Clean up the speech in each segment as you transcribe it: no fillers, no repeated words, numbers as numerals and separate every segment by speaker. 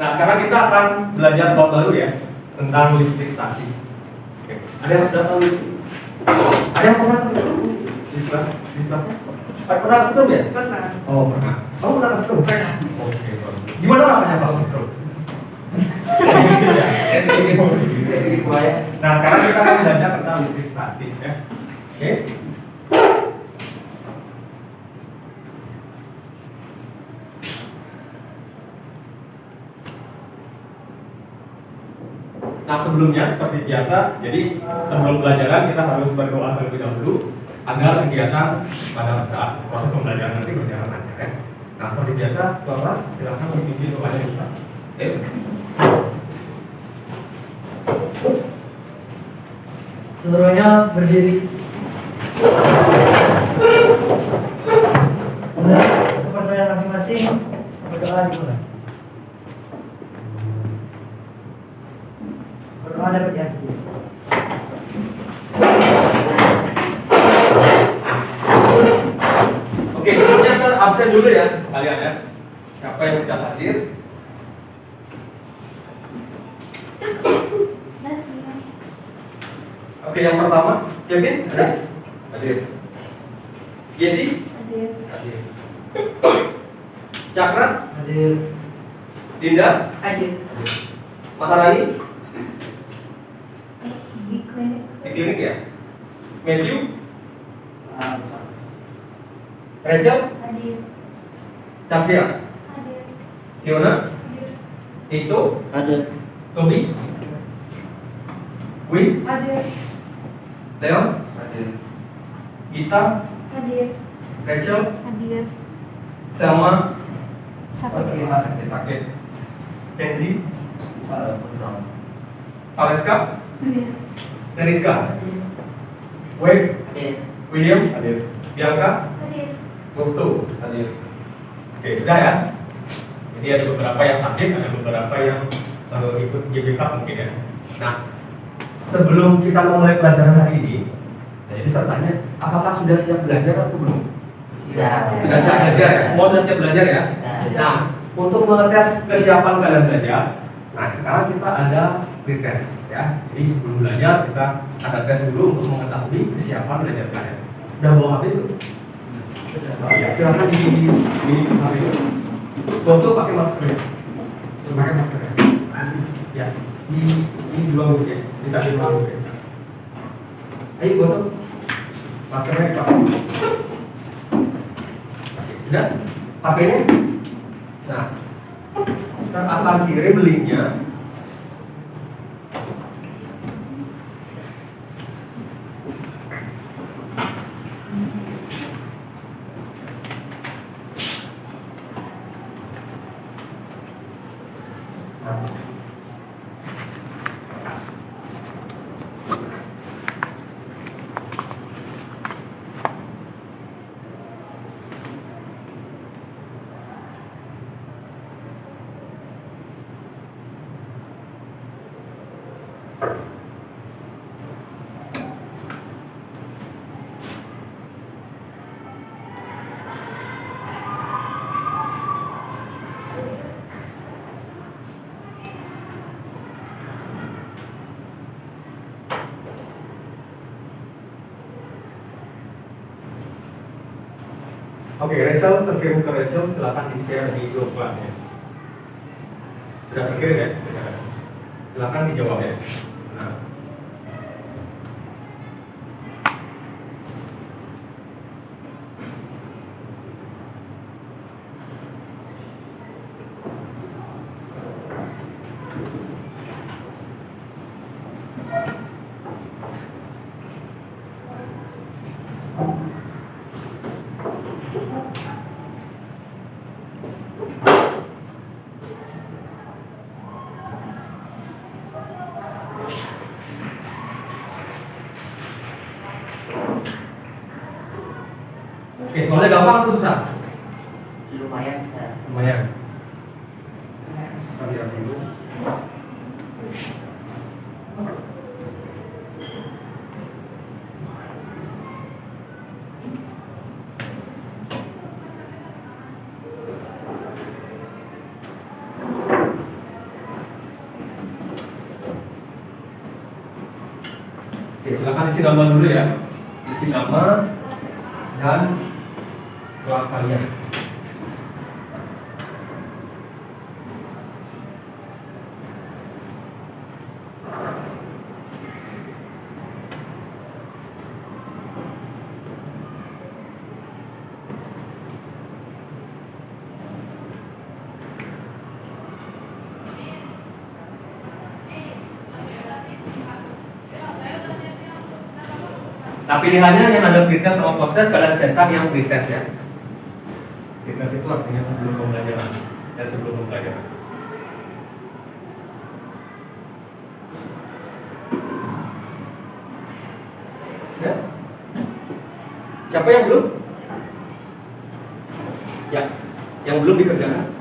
Speaker 1: Nah, sekarang kita akan belajar bab baru ya tentang listrik statis. Oke. Ada yang sudah tahu listrik? Ada yang pernah kesetrum di kelasnya? Pernah kesetrum ya?
Speaker 2: Pernah.
Speaker 1: Oh, pernah. Kamu pernah kesetrum? Pernah. Oke, bagus. Gimana rasanya kalau kesetrum? Nah, sekarang kita akan belajar tentang listrik statis ya. Oke. Nah, sebelumnya seperti biasa, jadi sebelum pelajaran kita harus berdoa terlebih dahulu agar kegiatan pada saat proses pembelajaran nanti berjalan lancar ya. Nah, seperti biasa, Tuan Ras, silakan memimpin doanya kita. Oke.
Speaker 3: Seluruhnya berdiri. Kepercayaan masing-masing berdoa dimulai. Berdoa dapat yakin.
Speaker 1: Oke, sebelumnya saya absen dulu ya kalian ya. Siapa yang tidak hadir? Oke, yang pertama, Kevin ada? Hadir. Jesse? Hadir. Cakra?
Speaker 3: Hadir.
Speaker 1: Dinda?
Speaker 2: Hadir.
Speaker 1: Maharani?
Speaker 2: Di klinik.
Speaker 1: Di klinik ya? Matthew? Rachel?
Speaker 2: Hadir.
Speaker 1: Tasya?
Speaker 2: Hadir.
Speaker 1: Fiona?
Speaker 2: Hadir.
Speaker 1: Ito?
Speaker 3: Hadir.
Speaker 1: Toby? Win?
Speaker 2: Hadir.
Speaker 1: Leon? Hadir. Gita?
Speaker 2: Hadir.
Speaker 1: Rachel?
Speaker 2: Hadir.
Speaker 1: Selma?
Speaker 2: Sakit.
Speaker 1: Sakit. Kenzi?
Speaker 3: Bersama.
Speaker 1: Aleska?
Speaker 2: Hadir.
Speaker 1: Neriska? Wade?
Speaker 3: Hadir.
Speaker 1: William? Hadir. Bianca?
Speaker 2: Hadir.
Speaker 1: Goto? Hadir. Oke, sudah ya. Jadi ada beberapa yang sakit, ada beberapa yang ikut GBK mungkin ya. Nah, sebelum kita memulai pelajaran hari ini, jadi sertanya, apakah sudah siap belajar atau belum? Sudah siap belajar ya? Semua sudah siap belajar ya? Nah, untuk mengetes kesiapan kalian belajar, nah sekarang kita ada pretest ya. Jadi sebelum belajar kita ada tes dulu untuk mengetahui kesiapan belajar kalian. Udah bawa HP dulu? Oh, ya, silakan di HP itu. Foto pakai masker ya? Pakai masker ya? Ya, di luar ya, kita di luar ya. Ayo foto, maskernya dipakai. Sudah, HP-nya. Nah, saya akan kirim linknya. Oke, Rachel, terkirim ke Rachel, silakan di-share di grup kelasnya. Sudah terkirim ya? Silakan dijawab ya. Nah. Oke, soalnya gampang atau susah?
Speaker 3: Lumayan saya.
Speaker 1: Lumayan. Saya lihat dulu. Oke, silakan isi nama dulu ya. Isi nama dan kelas kalian. Nah, pilihannya yang ada pretest sama posttest, kalian cetak yang pretest ya. Pretest itu artinya sebelum pembelajaran, ya sebelum pembelajaran. Ya. Siapa yang belum? Ya, yang belum dikerjakan.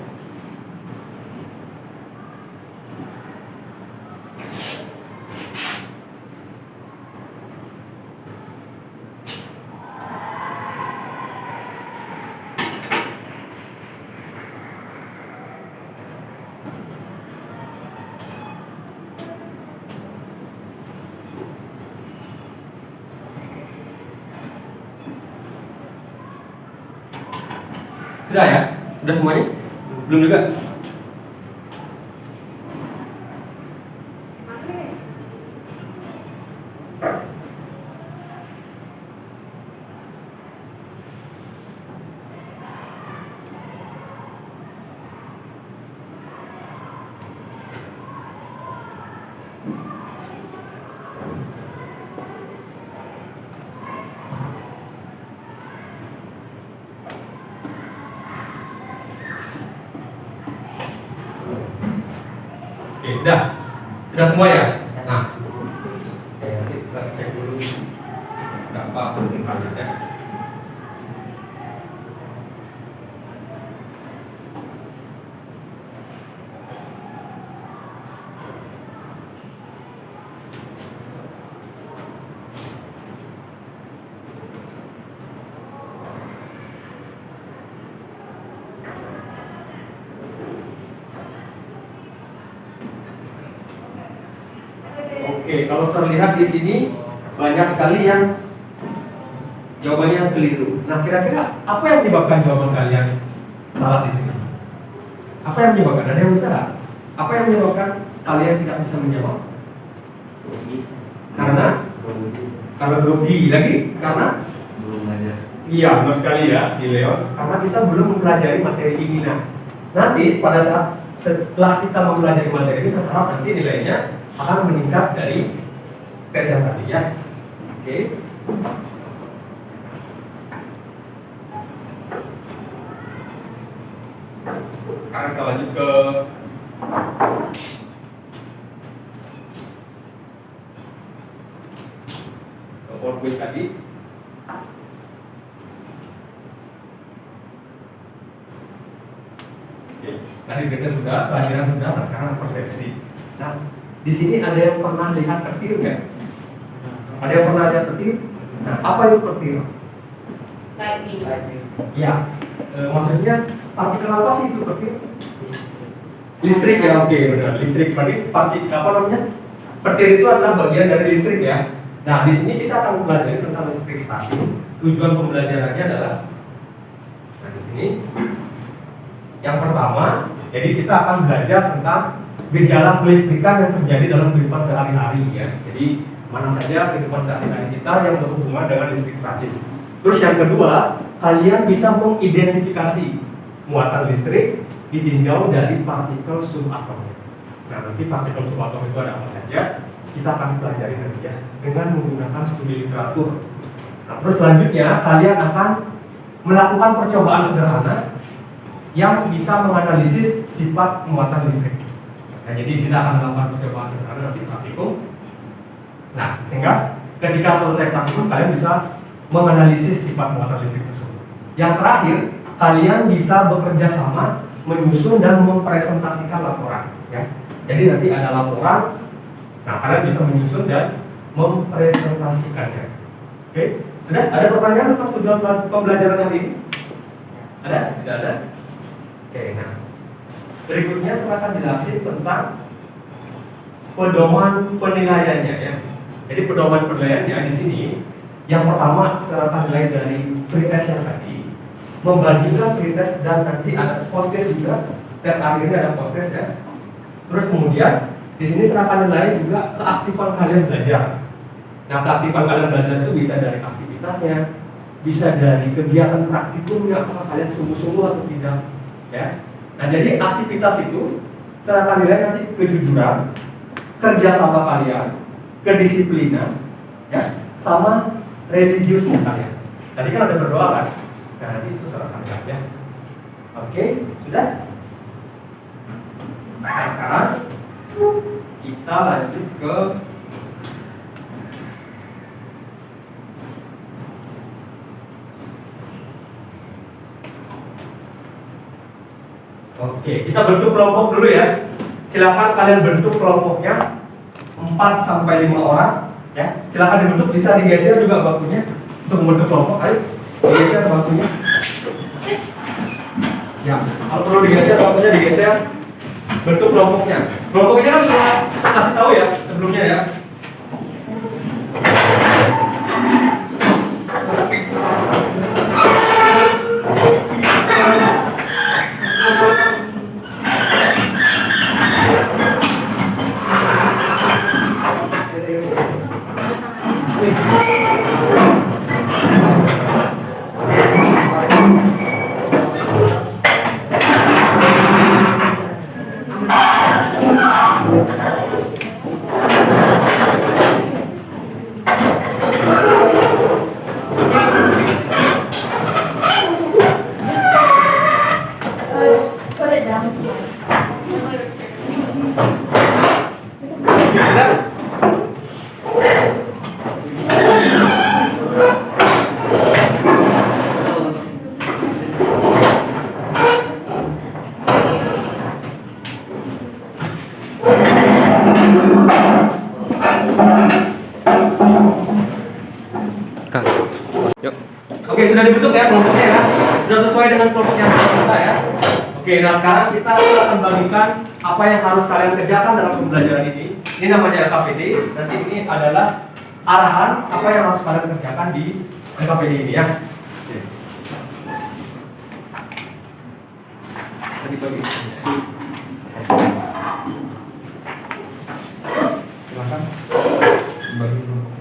Speaker 1: Sudah ya? Sudah semuanya? Belum juga? Oke, sudah? Sudah semua ya? Nah, oke, nanti kita cek dulu berapa persentasenya ya. Oke, kalau saya lihat di sini banyak sekali yang jawabannya yang keliru. Nah, kira-kira apa yang menyebabkan jawaban kalian salah di sini? Apa yang menyebabkan? Ada yang bisa nggak? Apa yang menyebabkan kalian tidak bisa menjawab? Karena grogi lagi? Karena
Speaker 4: belum belajar.
Speaker 1: iya, benar sekali ya si Leo. Karena kita belum mempelajari materi ini. Nah, nanti pada saat setelah kita mempelajari materi ini, kita harap nanti nilainya akan meningkat dari tes yang tadi ya. Oke. Sekarang kita lanjut ke quiz tadi. Oke, tadi kita sudah, pelajaran sudah, nah sekarang persepsi. Nah, di sini ada yang pernah lihat petir nggak? Ada yang pernah lihat petir? Nah, apa itu petir?
Speaker 2: Lightning.
Speaker 1: Ya, maksudnya partikel apa sih itu petir? Listrik ya, oke benar. Listrik, berarti partikel apa namanya? Petir itu adalah bagian dari listrik ya. Nah, di sini kita akan belajar tentang listrik statis. Tujuan pembelajarannya adalah, nah di sini yang pertama, jadi kita akan belajar tentang gejala kelistrikan yang terjadi dalam kehidupan sehari-hari ya. Jadi mana saja kehidupan sehari-hari kita yang berhubungan dengan listrik statis. Terus yang kedua, kalian bisa mengidentifikasi muatan listrik ditinjau dari partikel subatomik. Nah, nanti partikel subatomik itu ada apa saja? Kita akan pelajari nanti ya dengan menggunakan studi literatur. Nah, terus selanjutnya kalian akan melakukan percobaan sederhana yang bisa menganalisis sifat muatan listrik. Nah, jadi kita akan melakukan percobaan sederhana nanti praktikum. Nah, sehingga ketika selesai praktikum kalian bisa menganalisis sifat muatan listrik tersebut. Yang terakhir, kalian bisa bekerja sama menyusun dan mempresentasikan laporan. Ya. Jadi nanti ada laporan, nah kalian bisa menyusun dan mempresentasikannya. Oke, sudah ada pertanyaan tentang tujuan pembelajaran hari ini? Ada? Tidak ada? Oke, nah berikutnya saya akan jelasin tentang pedoman penilaiannya ya. Jadi pedoman penilaiannya di sini, yang pertama seratan nilai dari pretest yang tadi, membagikan pretest dan nanti ada post-test juga, tes akhirnya ada post-test ya. Terus kemudian di sini seratan nilai juga keaktifan kalian belajar. Nah, keaktifan kalian belajar itu bisa dari aktivitasnya, bisa dari kegiatan praktikumnya, apakah kalian sungguh-sungguh atau tidak, ya. Nah, jadi aktivitas itu seratan nilai nanti kejujuran, kerjasama kalian, kedisiplinan, ya, sama religiusnya kalian. Tadi kan ada berdoa kan? Nah, nanti itu seratan nilai ya. Oke, sudah? Nah, sekarang kita lanjut ke Oke, kita bentuk kelompok dulu ya. Silakan kalian bentuk kelompoknya 4 sampai 5 orang ya. Silakan dibentuk, bisa digeser juga bakunya untuk membentuk kelompok. Ayo, digeser bakunya. Ya, kalau perlu digeser bakunya digeser. Bentuk kelompoknya. Kelompoknya kan sudah kasih tahu ya sebelumnya ya.
Speaker 2: Put it down.
Speaker 4: Kang, yuk.
Speaker 1: Oke, sudah dibentuk ya kelompoknya ya. Sudah sesuai dengan kelompok yang kita ya. Oke, nah sekarang kita akan bagikan apa yang harus kalian kerjakan dalam pembelajaran ini. Ini namanya LKPD. Nanti ini adalah arahan apa yang harus kalian kerjakan di LKPD ini ya. Oke. Tadi bagi. Silakan. Bagi kelompoknya.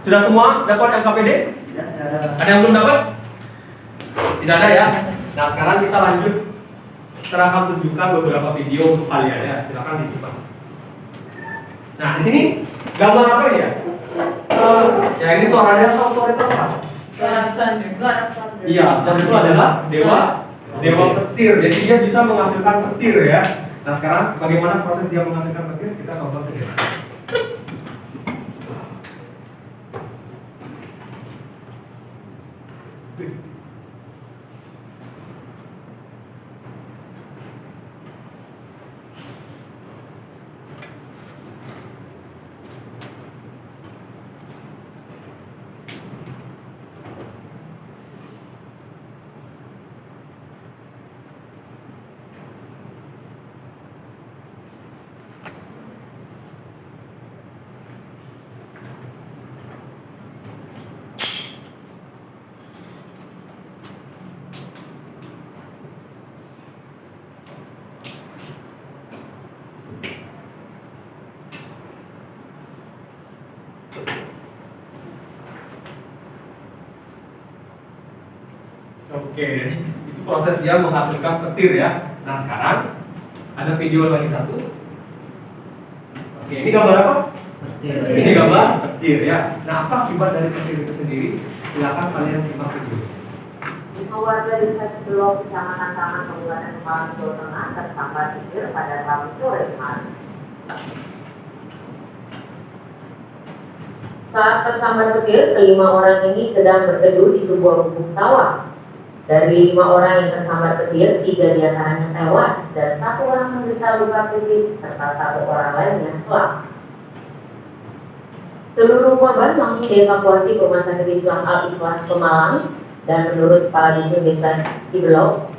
Speaker 1: Sudah semua dapat LKPD? Ada yang belum dapat? Tidak ada ya. Nah sekarang kita lanjut. Saya akan tunjukkan beberapa video untuk kalian ya. Silakan disimpan. Nah di sini gambar apa ini ya? Ya ini tornado atau otorita apa? Iya, dan itu adalah dewa petir. Jadi dia bisa menghasilkan petir ya. Nah sekarang bagaimana proses dia menghasilkan petir? Kita tonton saja. Oke, jadi itu proses dia menghasilkan petir ya. Nah sekarang ada video lagi satu. Oke, ini gambar apa?
Speaker 3: Petir.
Speaker 1: Ini gambar petir ya. Nah apa akibat dari petir itu sendiri? Silakan kalian simak video.
Speaker 5: Warga desa Cidelok, Kecamatan Taman, Kabupaten Malang, Jawa Tengah tersambar petir pada Rabu sore kemarin. Saat tersambar petir, kelima orang ini sedang berteduh di sebuah gubuk sawah. Dari 5 orang yang tersambar petir, 3 diantaranya tewas dan 1 orang menderita luka kritis serta 1 orang lainnya selamat. Seluruh korban langsung dievakuasi ke Rumah Sakit Islam Al-Ikhlas Pemalang dan menurut Kepala Dusun Desa Cibelok,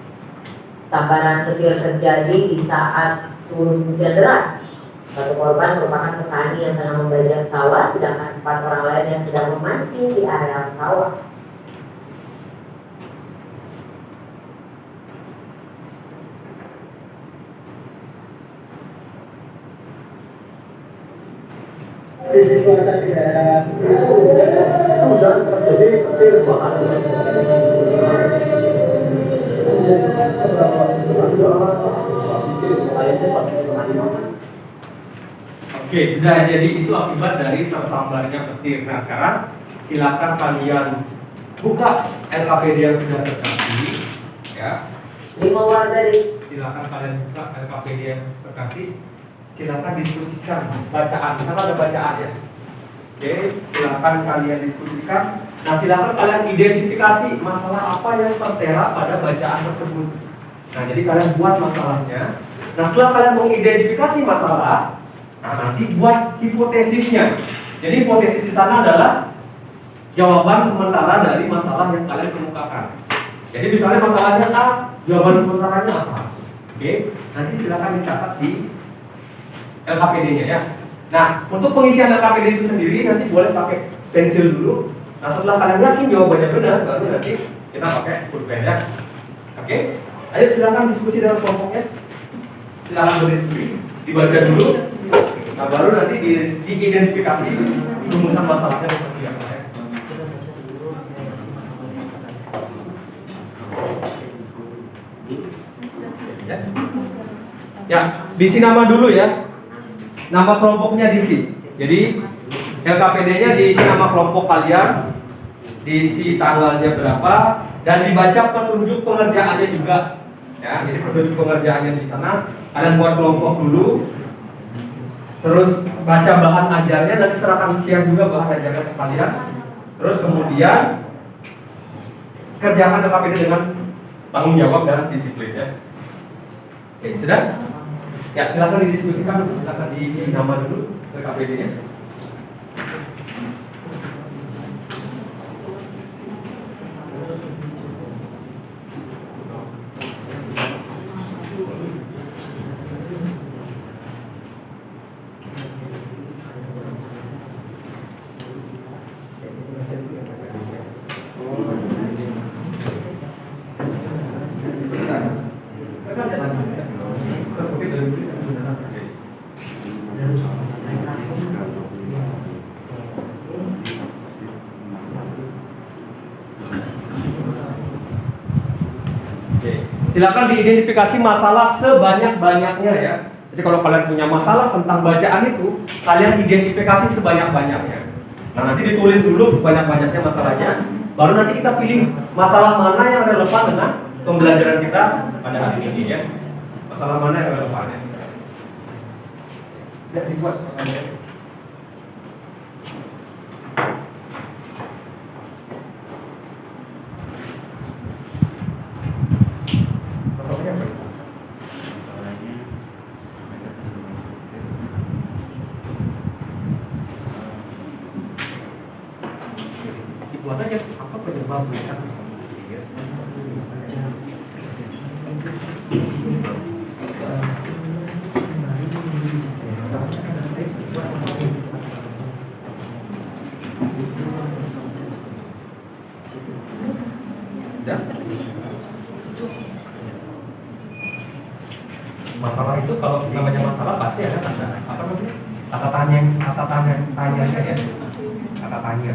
Speaker 5: sambaran petir terjadi di saat turun hujan deras. 1 korban merupakan petani yang tengah membajak sawah, sedangkan 4 orang lain yang sedang memancing di area sawah.
Speaker 6: Di cuaca di daerah kemudian terjadi petir bahkan
Speaker 1: Oke, sudah. Jadi itu akibat dari tersambarnya petir. Nah, sekarang silakan kalian buka LKPD yang sudah terkasih, ya.
Speaker 5: 5 warga di
Speaker 1: Silakan kalian buka LKPD yang terkasih. Silakan diskusikan bacaan. Misalnya ada bacaan ya. Oke, silakan kalian diskusikan. Nah, silakan kalian identifikasi masalah apa yang tertera pada bacaan tersebut. Nah, jadi kalian buat masalahnya. Nah, setelah kalian mengidentifikasi masalah, nah nanti buat hipotesisnya. Jadi hipotesis di sana adalah jawaban sementara dari masalah yang kalian kemukakan. Jadi misalnya masalahnya A, jawaban sementaranya apa? Oke, nanti silakan dicatat di LKPD-nya ya. Nah, untuk pengisian LKPD itu sendiri nanti boleh pakai pensil dulu. Nah, setelah kalian yakin jawabannya benar, baru nanti kita pakai pulpen ya. Oke, ayo silakan diskusi dalam kelompoknya. Silakan berdiskusi, dibaca dulu. Nah, baru nanti diidentifikasi rumusan masalahnya seperti apa ya. Ya, diisi nama dulu ya. Nama kelompoknya diisi. Jadi LKPD-nya diisi nama kelompok kalian, diisi tanggalnya berapa, dan dibaca petunjuk pengerjaannya juga. Ya, jadi petunjuk pengerjaannya di sana. Kalian buat kelompok dulu. Terus baca bahan ajarnya, nanti serahkan share juga bahan ajarnya ke kalian. Terus kemudian kerjakan LKPD dengan tanggung jawab dan disiplin ya. Oke, sudah? Ya, silakan didiskusikan, silakan diisi nama dulu LKPD-nya. Silakan diidentifikasi masalah sebanyak-banyaknya ya. Jadi kalau kalian punya masalah tentang bacaan itu, kalian identifikasi sebanyak-banyaknya. Nah, nanti ditulis dulu sebanyak-banyaknya masalahnya. Baru nanti kita pilih masalah mana yang relevan dengan pembelajaran kita pada hari ini ya. Masalah mana yang relevan ya. Ya, dibuat pertanyaan. Buat aja apa penyebab besar masalah itu kalau namanya masalah pasti ada apa namanya kata tanya ya kata tanya.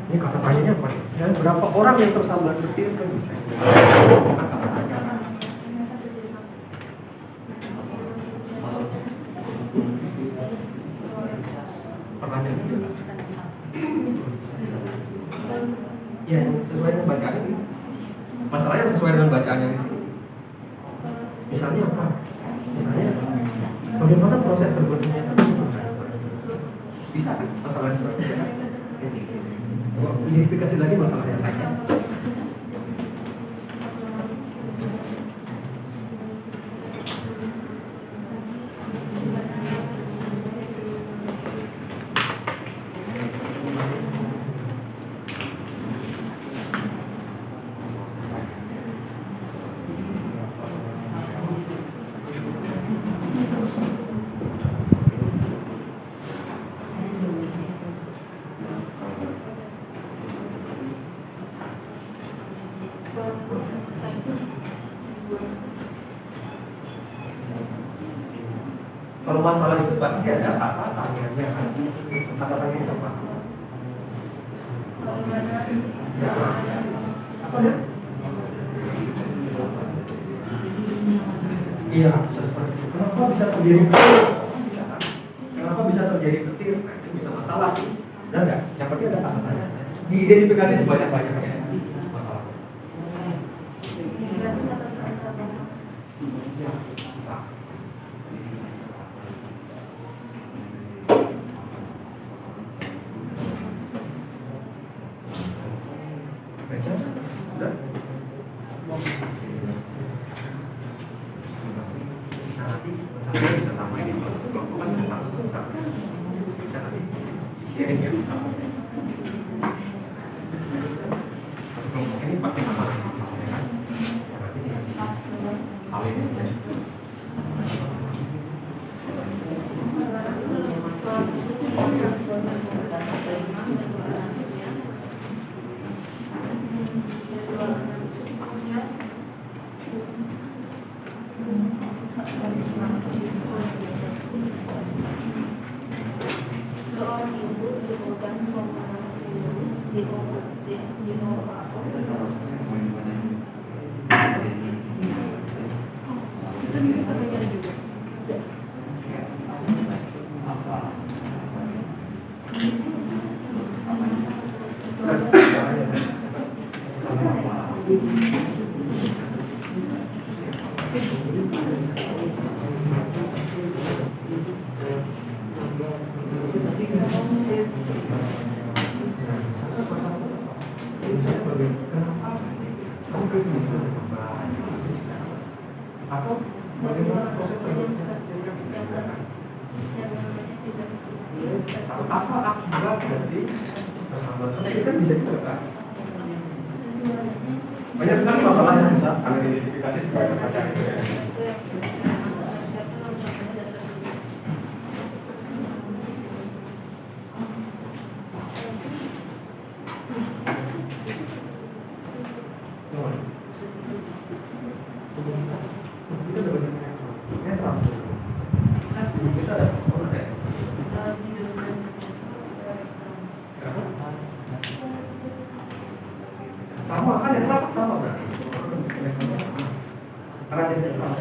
Speaker 1: Ini kata tanyanya apa? Dan berapa orang yang tersambar petir kan bisa? Masalah tanya. Pertanyaan juga. Ya, sesuai dengan bacaan ini. Masalahnya sesuai dengan bacaan yang di sini. Misalnya apa? Misalnya bagaimana dikasih lagi masalah yang lainnya. Kalau masalah itu pasti ada apa tangannya kan? Apa tangannya apa? Ya, apa ya? Iya, seperti itu. Kenapa bisa terjadi petir? Kenapa bisa terjadi petir? Nah, itu bisa masalah. Benar nggak? Yang penting ada tanda-tanda. Diidentifikasi sebanyak-banyaknya masalah. Ya, bisa. Baca, udah. Nah, nanti masalahnya bisa sama ini. Kalau kan bisa nanti sharing ya sama. Satu kelompok ini pasti masalahnya kan. Nanti saling
Speaker 2: Seorang ibu dibutuhkan
Speaker 1: atau bagaimana proses atau apa akibat dari persahabatan itu kan bisa juga kan? Banyak sekali masalah yang bisa kalian identifikasi sebagai macam itu ya. Sama kan yang rapat sama berarti. Karena dia tidak sama.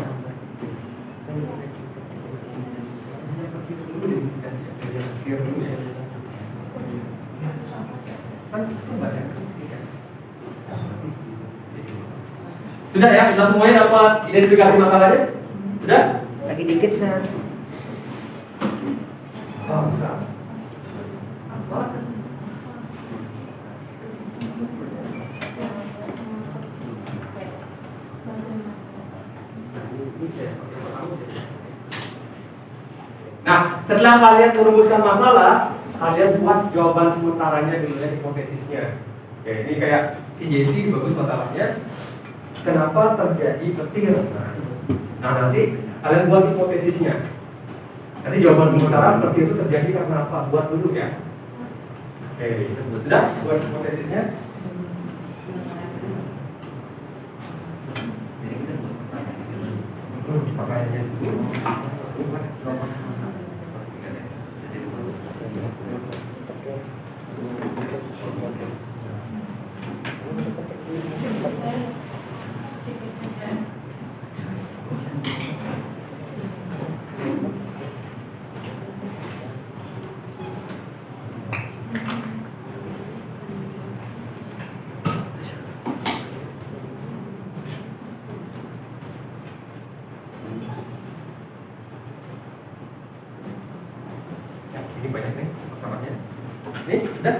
Speaker 1: Sudah ya, sudah semuanya dapat identifikasi masalahnya? Sudah?
Speaker 3: Lagi dikit saya.
Speaker 1: Oh, bisa. Nah, setelah kalian merumuskan masalah, kalian buat jawaban sementaranya dengan hipotesisnya. Oke, ini kayak si Jesse bagus masalahnya. Kenapa terjadi petir? Nah, nanti kalian buat hipotesisnya. Nanti jawaban sementara petir itu terjadi karena apa? Buat dulu ya. Oke, sudah buat hipotesisnya. Pakaiannya dulu. Ini banyak nih masalahnya. Nih, udah.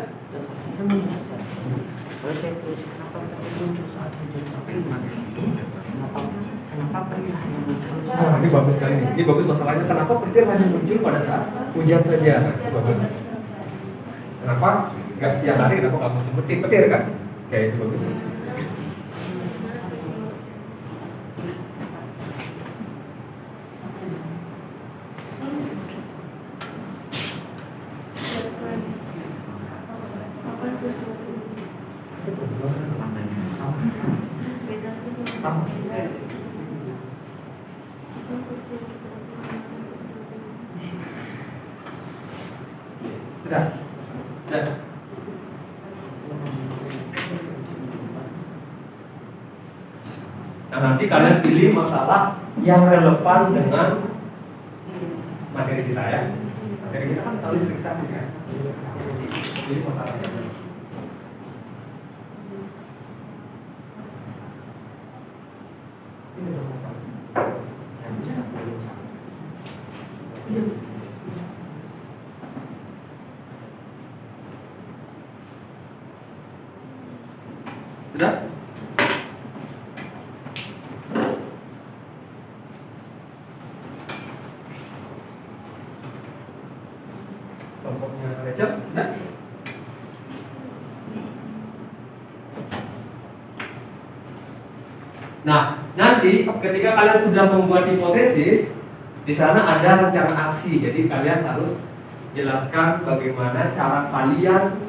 Speaker 1: Nah, ini bagus sekali nih. Ini bagus masalahnya. Kenapa petir hanya muncul pada saat hujan saja? Nah, ini bagus. Kenapa nggak siang hari? Kenapa nggak muncul petir? Petir kan? Oke, itu bagus. Sudah. Sudah. Nah, nanti kalian pilih masalah yang relevan dengan materi kita ya. Materi kita kan tahu listrik statis kan. Pilih masalahnya. Ini adalah masalah. Yang bisa sudah? Kelompoknya Recep, sudah? Nah, nanti ketika kalian sudah membuat hipotesis, di sana ada rencana aksi. Jadi kalian harus jelaskan bagaimana cara kalian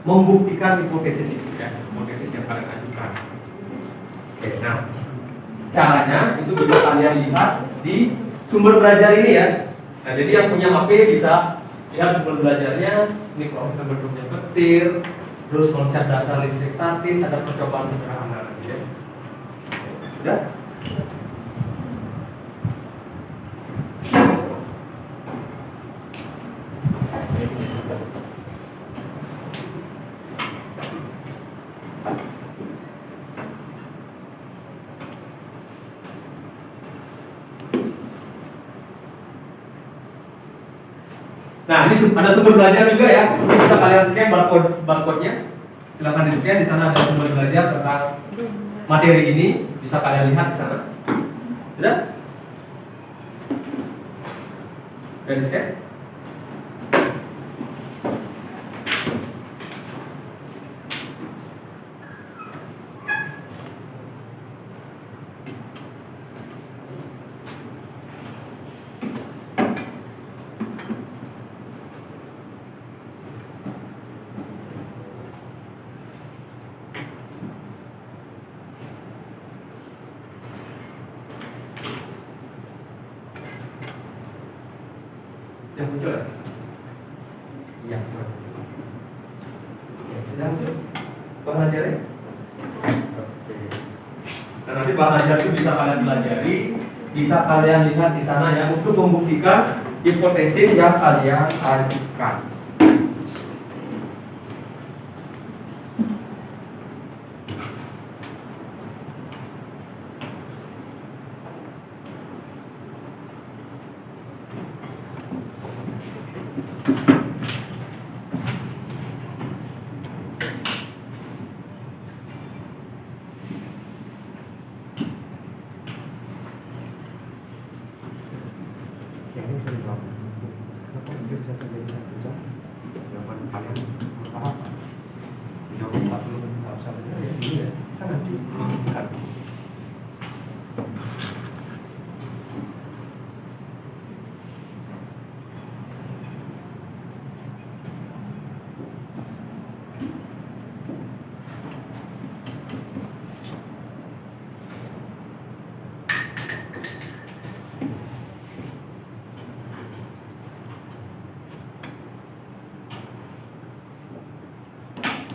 Speaker 1: membuktikan hipotesis itu ya, hipotesis yang kalian ajukan. Oke, nah caranya itu bisa kalian lihat di sumber belajar ini ya. Nah, jadi yang punya HP bisa lihat sumber belajarnya. Ini proses bentuknya petir, terus konsep dasar listrik statis, ada percobaan sederhana ya. Sudah? Nah, ini ada sumber belajar juga ya. Ini bisa kalian scan barcode-nya. Silakan di scan. Di sana ada sumber belajar tentang materi ini. Bisa kalian lihat di sana. Sudah? Sudah di scan? Yang muncul ya? Iya. Ya, sudah muncul bahan ajarnya? Oke. Nah, nanti bahan ajar itu bisa kalian pelajari, bisa kalian lihat di sana ya untuk membuktikan hipotesis yang kalian ajukan.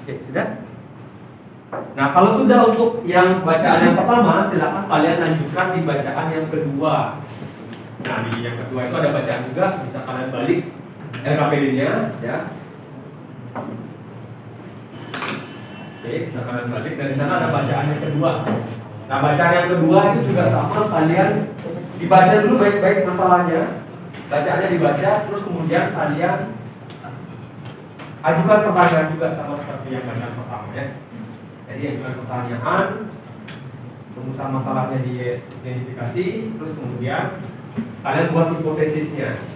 Speaker 1: Oke, sudah? Nah, kalau sudah untuk yang bacaan yang pertama, silakan kalian lanjutkan di bacaan yang kedua. Nah, di yang kedua itu ada bacaan juga, bisa kalian balik RKPD-nya, ya. Oke, bisa kalian balik. Dari sana ada bacaan yang kedua. Nah, bacaan yang kedua itu juga sama, kalian dibaca dulu baik-baik masalahnya. Bacaannya dibaca, terus kemudian kalian ajukan pertanyaan juga sama seperti yang bacaan pertama ya. Jadi ajukan pertanyaan, rumusan masalahnya diidentifikasi, terus kemudian kalian buat hipotesisnya.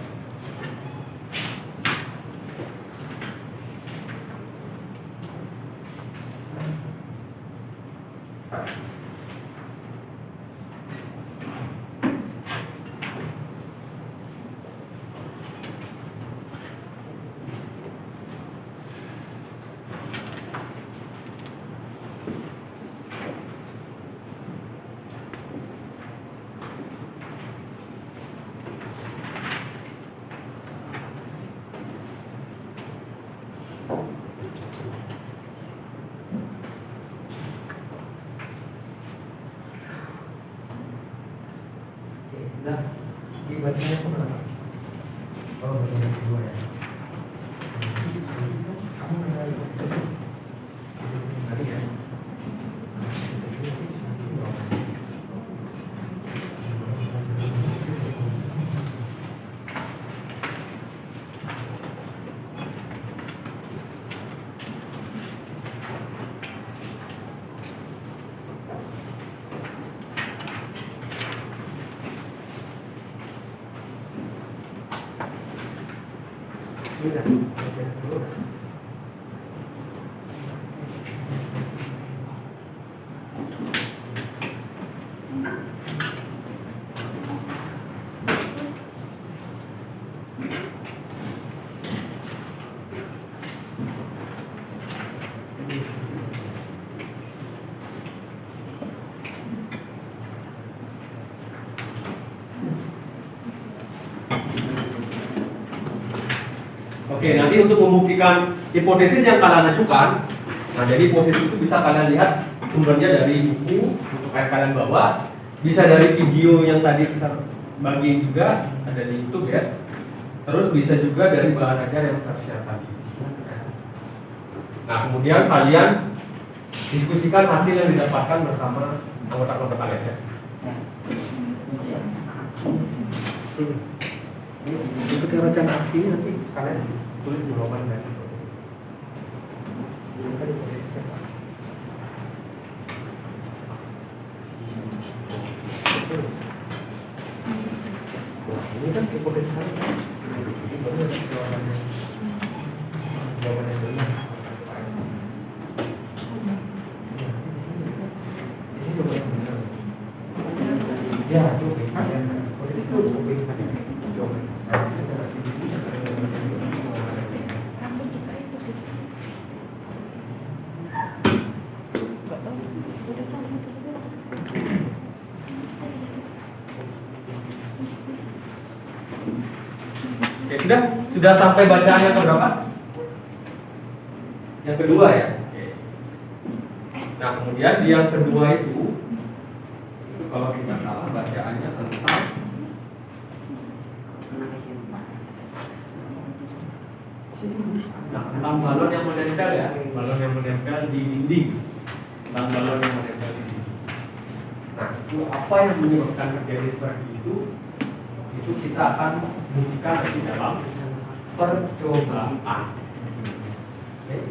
Speaker 3: Oke, sudah. Ini bacanya apa berapa? Oh, bacanya kedua ya. Kamu mengenai tadi ya. Sudah, bacanya kedua.
Speaker 1: Oke, nanti untuk membuktikan hipotesis yang kalian ajukan, nah jadi hipotesis itu bisa kalian lihat sumbernya dari buku untuk kalian bawa, bisa dari video yang tadi saya bagi juga ada di YouTube ya, terus bisa juga dari bahan ajar yang saya share tadi. Nah kemudian kalian diskusikan hasil yang didapatkan bersama anggota-anggota kalian ya.
Speaker 3: Untuk yang rencana aksi nanti kalian tulis di jawaban dan ini kan hipotesis kalian. Ini baru ada jawabannya. Jawabannya benar. Di sini jawabannya benar. Ya, itu hipotesis itu jawabannya.
Speaker 2: Rambut juga itu sih. Gak tahu. Udah tahu itu juga.
Speaker 1: Oke, sudah sampai bacaan yang keberapa? Yang kedua ya. Oke. Nah kemudian di yang kedua itu kalau tidak salah bacaannya tentang tentang balon yang menempel ya, balon yang menempel di dinding, tentang balon yang menempel di dinding. Nah itu apa yang menyebabkan terjadi seperti itu kita akan buktikan di dalam percobaan. Oke.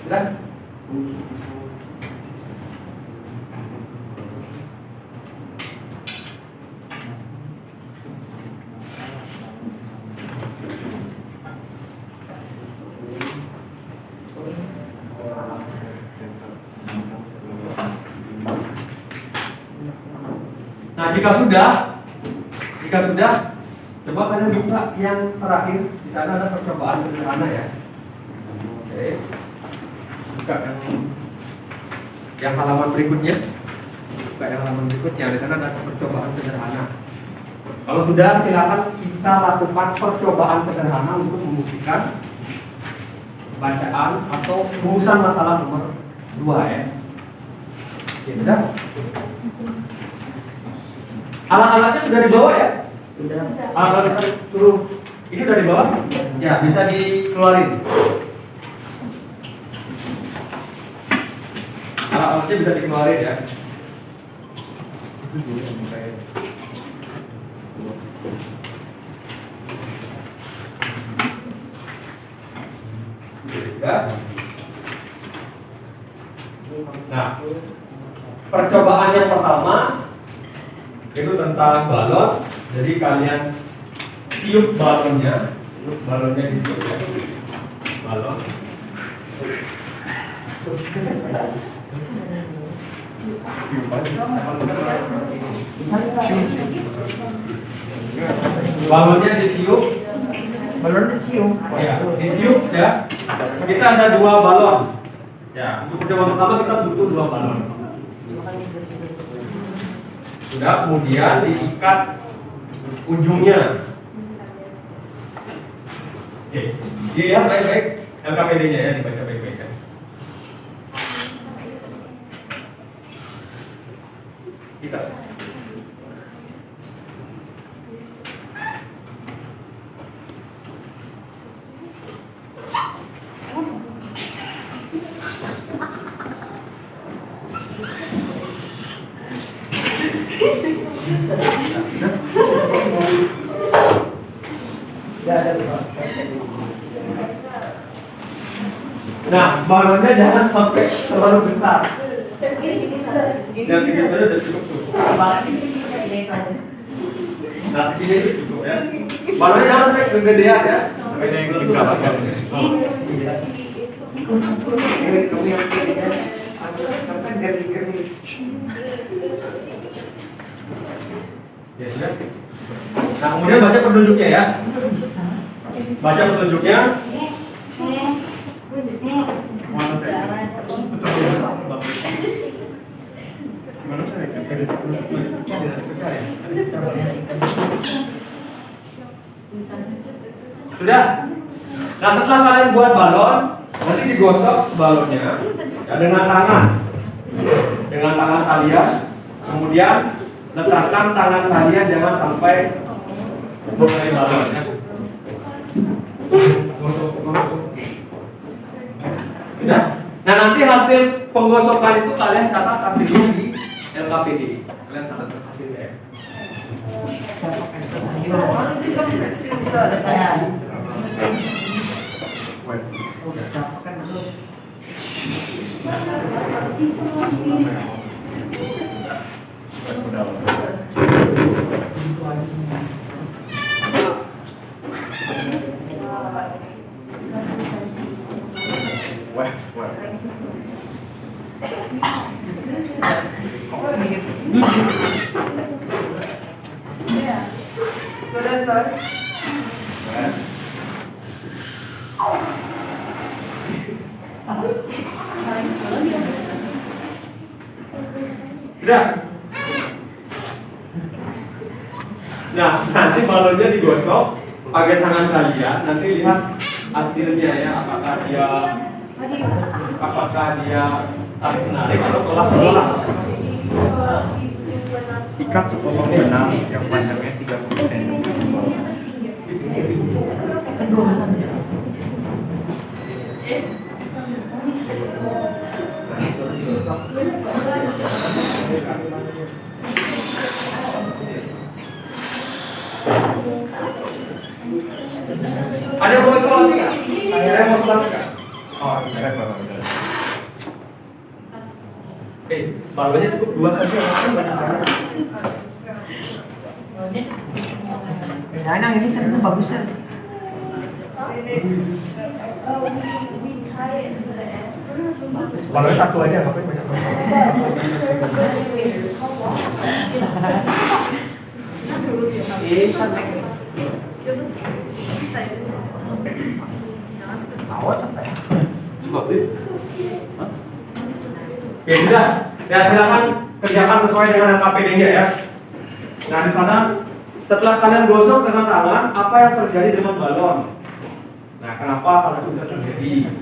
Speaker 1: Sudah? Nah, jika sudah, coba kalian buka yang terakhir. Di sana ada percobaan sederhana ya. Oke. Buka yang halaman berikutnya. Buka yang halaman berikutnya. Di sana ada percobaan sederhana. Kalau sudah, silakan kita lakukan percobaan sederhana untuk membuktikan bacaan atau rumusan masalah nomor 2 ya. Oke, sudah. Alat-alatnya sudah dibawa ya?
Speaker 3: Sudah.
Speaker 1: Alat-alat suruh ini sudah dibawa? Ya, bisa dikeluarin. Alat-alatnya bisa dikeluarin ya. Ya. Nah, percobaan yang pertama itu tentang balon. Jadi kalian tiup balonnya ditiup ya. Balon. Balonnya ditiup.
Speaker 3: Balon dicium.
Speaker 1: Ya, ditiup ya. Kita ada 2 balon. Ya, untuk percobaan pertama kita butuh 2 balon. Sudah, kemudian diikat ujungnya. Oke, dilihat baik-baik LKPD-nya ya, dibaca baik-baik ya. Kita. Nah, balonnya jangan sampai terlalu besar. Dan segini aja udah cukup tuh. Nah, segini itu cukup ya. Balonnya jangan sampai kegedean ya. Beda yang belum mendapatkan. Ya sudah. Nah, kemudian baca petunjuknya ya. Baca petunjuknya. Sudah. Nah, setelah kalian buat balon, nanti digosok balonnya ya, dengan tangan kalian. Kemudian letakkan tangan kalian jangan sampai mengenai balon ya. Sudah. Nah, nanti hasil penggosokan itu kalian catat kasih dulu di LKPD. Kalian catat hasilnya ya. Sudah. Nah, nanti balonnya digosok pakai tangan kalian. Nanti lihat hasilnya ya, apakah dia tarik menarik atau tolak.
Speaker 3: Ikat sepotong benang yang panjangnya 30 cm.
Speaker 2: Kedua kanan bisa.
Speaker 1: Ada yang mau evaluasi nggak? Ada yang mau evaluasi nggak?
Speaker 3: Oh, benar.
Speaker 1: Balonnya cukup 2 saja.
Speaker 2: Nah, yang ini sebenarnya bagus ya.
Speaker 3: Balonnya satu aja, ngapain banyak banget?
Speaker 2: Awal sampai.
Speaker 1: Oke, sudah. Ya, silakan kerjakan sesuai dengan LKPD-nya ya. Nah, di sana setelah kalian gosok dengan tangan, apa yang terjadi dengan balon? Nah, kenapa hal itu bisa terjadi?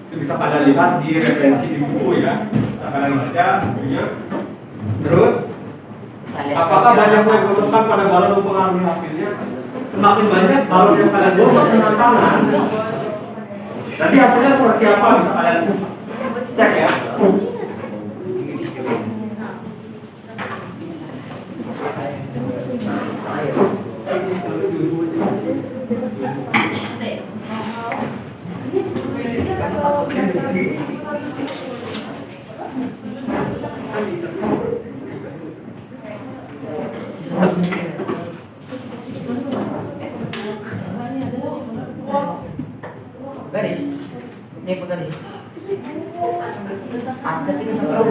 Speaker 1: Itu bisa kalian lihat di referensi di buku ya. Bisa kalian baca bukunya. Terus, apakah banyak yang gosokkan pada balon mempengaruhi hasilnya? Semakin banyak balon yang kalian gosok dengan tangan, nanti hasilnya seperti apa bisa kalian cek ya.
Speaker 6: Garis. Ini apa garis? Angkat ini satu.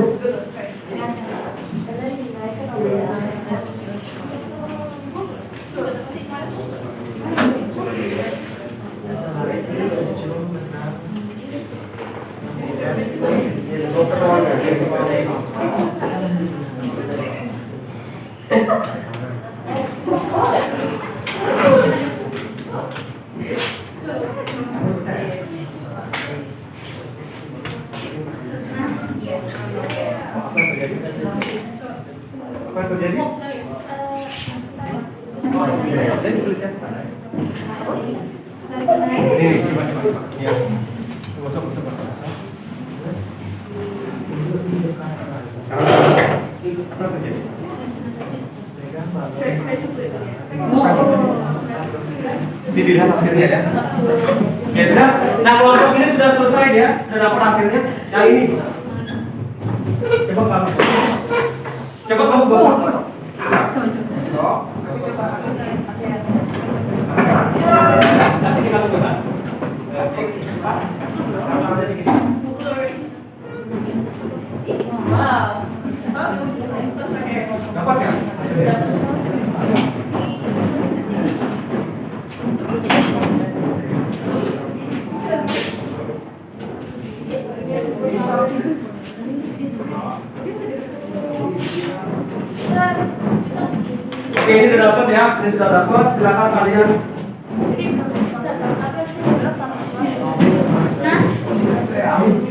Speaker 3: Apa yang terjadi? Jadi tulisnya ini coba. Ya. Coba. Apa terjadi? Dilihat hasilnya ya. Ya sudah. Nah kelompok ini sudah selesai ya. Sudah dapat hasilnya. Yang ini. Coba kamu gosok. Kasih kamu bebas. Dapat ya? Oke, ini sudah dapat ya, ini sudah dapat. Silakan kalian.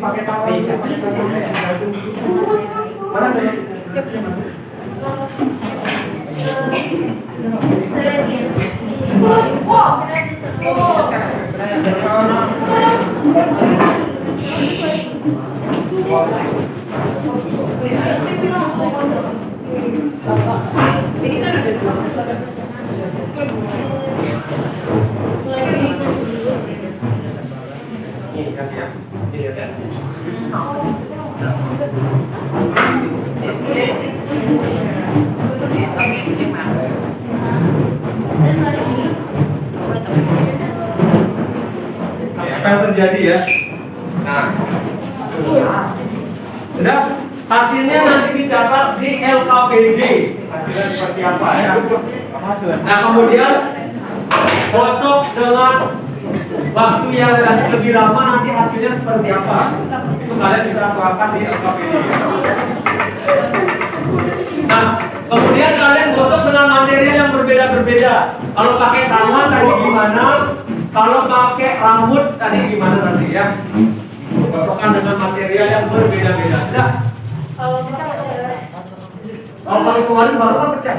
Speaker 3: Pakai tape. Mana tuh? Ini kan ya. Ini ya. Apa yang terjadi ya? Nah, sudah hasilnya nanti dicatat di LKPD. Hasilnya seperti apa ya? Nah kemudian gosok dengan waktu yang lebih lama nanti hasilnya seperti apa? Itu kalian bisa tuangkan di LKPD. Nah kemudian kalian gosok dengan material yang berbeda-berbeda. Kalau pakai tangan tadi gimana? Kalau pakai rambut tadi gimana nanti ya? Gosokkan dengan material yang berbeda-beda. Sudah? Kalau pakai kemarin baru kan pecah.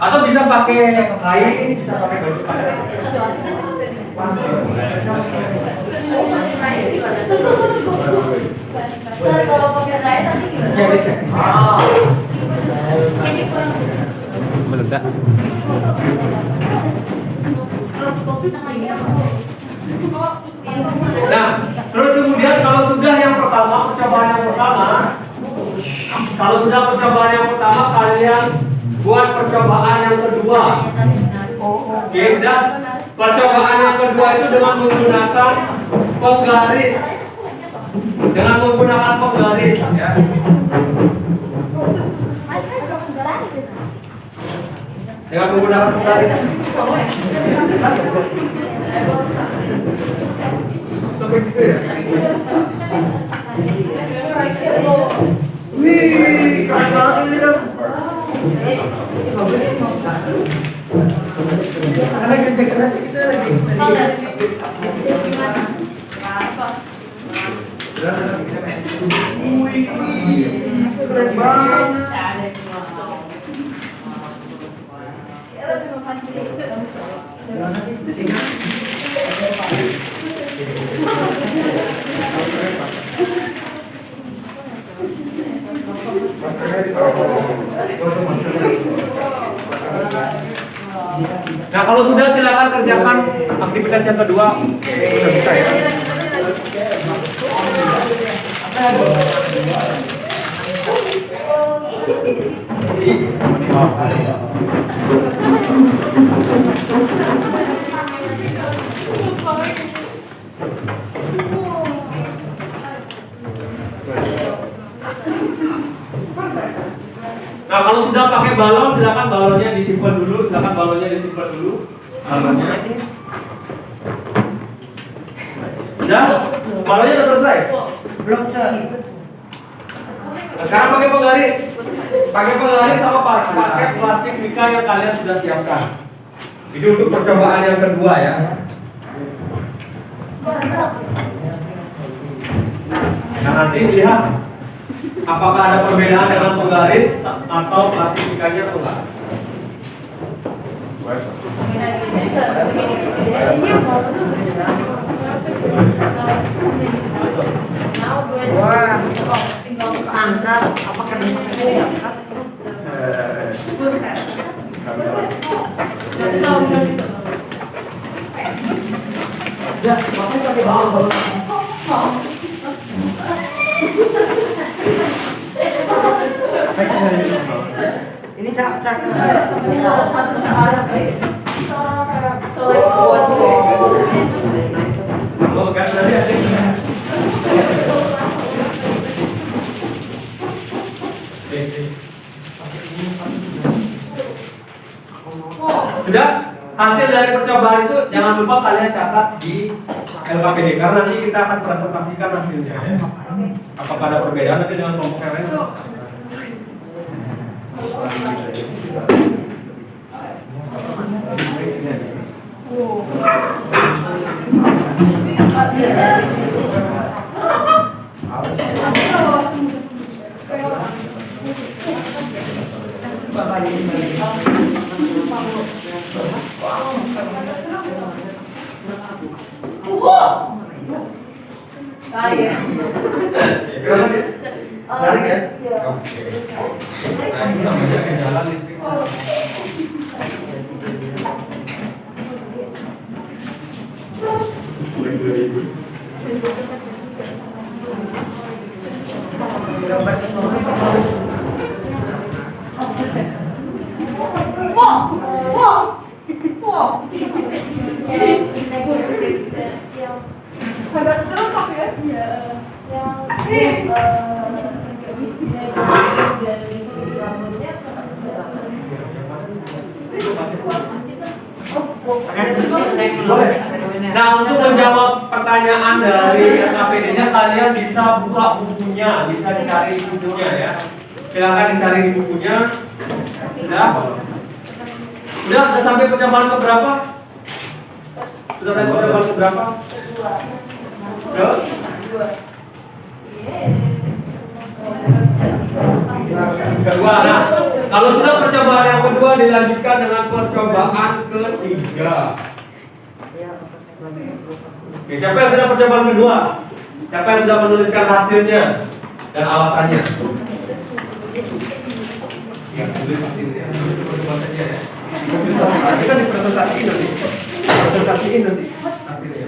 Speaker 3: Atau bisa pakai kain, bisa pakai baju kain.
Speaker 2: Kalau pakai kain nanti gimana?
Speaker 4: Meledak.
Speaker 1: Nah, terus kemudian kalau sudah yang pertama, percobaan yang pertama, kalau sudah percobaan yang pertama, kalian buat percobaan yang kedua. Oke, sudah. Percobaan yang kedua itu dengan menggunakan penggaris. Dengan menggunakan penggaris, ya. Dengan menggunakan penggaris. Begitu ya. Wih, keren banget ini dong. Ada kerja keras kita lagi. Wih, keren banget. Nah kalau sudah silakan kerjakan aktivitas yang kedua. Sudah bisa ya.
Speaker 3: Nah, kalau sudah pakai balon, silakan balonnya disimpan dulu. Balonnya. Sudah? Balonnya sudah selesai?
Speaker 6: Belum, Sir.
Speaker 3: Sekarang pakai penggaris. Pakai penggaris sama pakai plastik mika yang kalian sudah siapkan. Ini untuk percobaan yang kedua ya. Nah, nanti lihat apakah ada perbedaan dengan penggaris atau plastik mikanya atau enggak.
Speaker 6: Wah, angkat. Apakah bisa diangkat? Ya, makanya pakai balon. Ini cak.
Speaker 3: Oh, kan tadi ada. Sudah? Hasil dari percobaan itu jangan lupa kalian catat di LKPD karena nanti kita akan presentasikan hasilnya ya. Apakah ada perbedaan nanti dengan kelompok yang lain? Menarik ya? Oke. Nah, itu namanya kendala listrik.
Speaker 2: Agak serem ya?
Speaker 3: Nah, untuk menjawab pertanyaan dari KPD-nya kalian bisa buka bukunya, bisa dicari di bukunya ya. Silakan dicari di bukunya. Sudah? Sudah sampai percobaan keberapa? Sudah sampai percobaan keberapa? Sudah? Kedua, nah, kalau sudah percobaan yang kedua dilanjutkan dengan percobaan ketiga. Oke, siapa yang sudah percobaan kedua? Siapa yang sudah menuliskan hasilnya dan alasannya? Ya, tulis hasilnya. Percobaan saja ya. Kita dipresentasiin nanti. Presentasiin nanti hasilnya.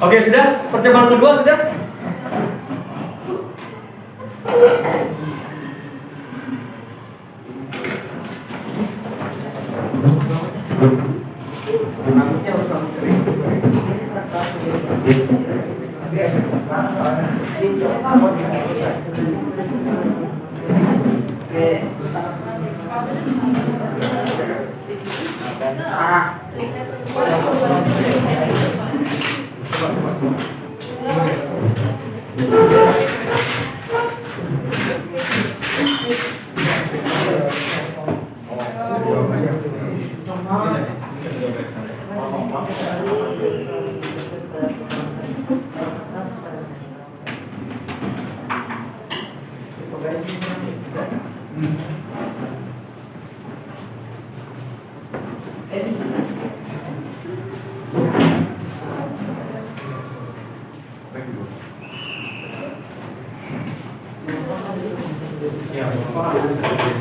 Speaker 3: Oke, sudah? Percobaan kedua sudah? Ya, Bapak ada terjadi.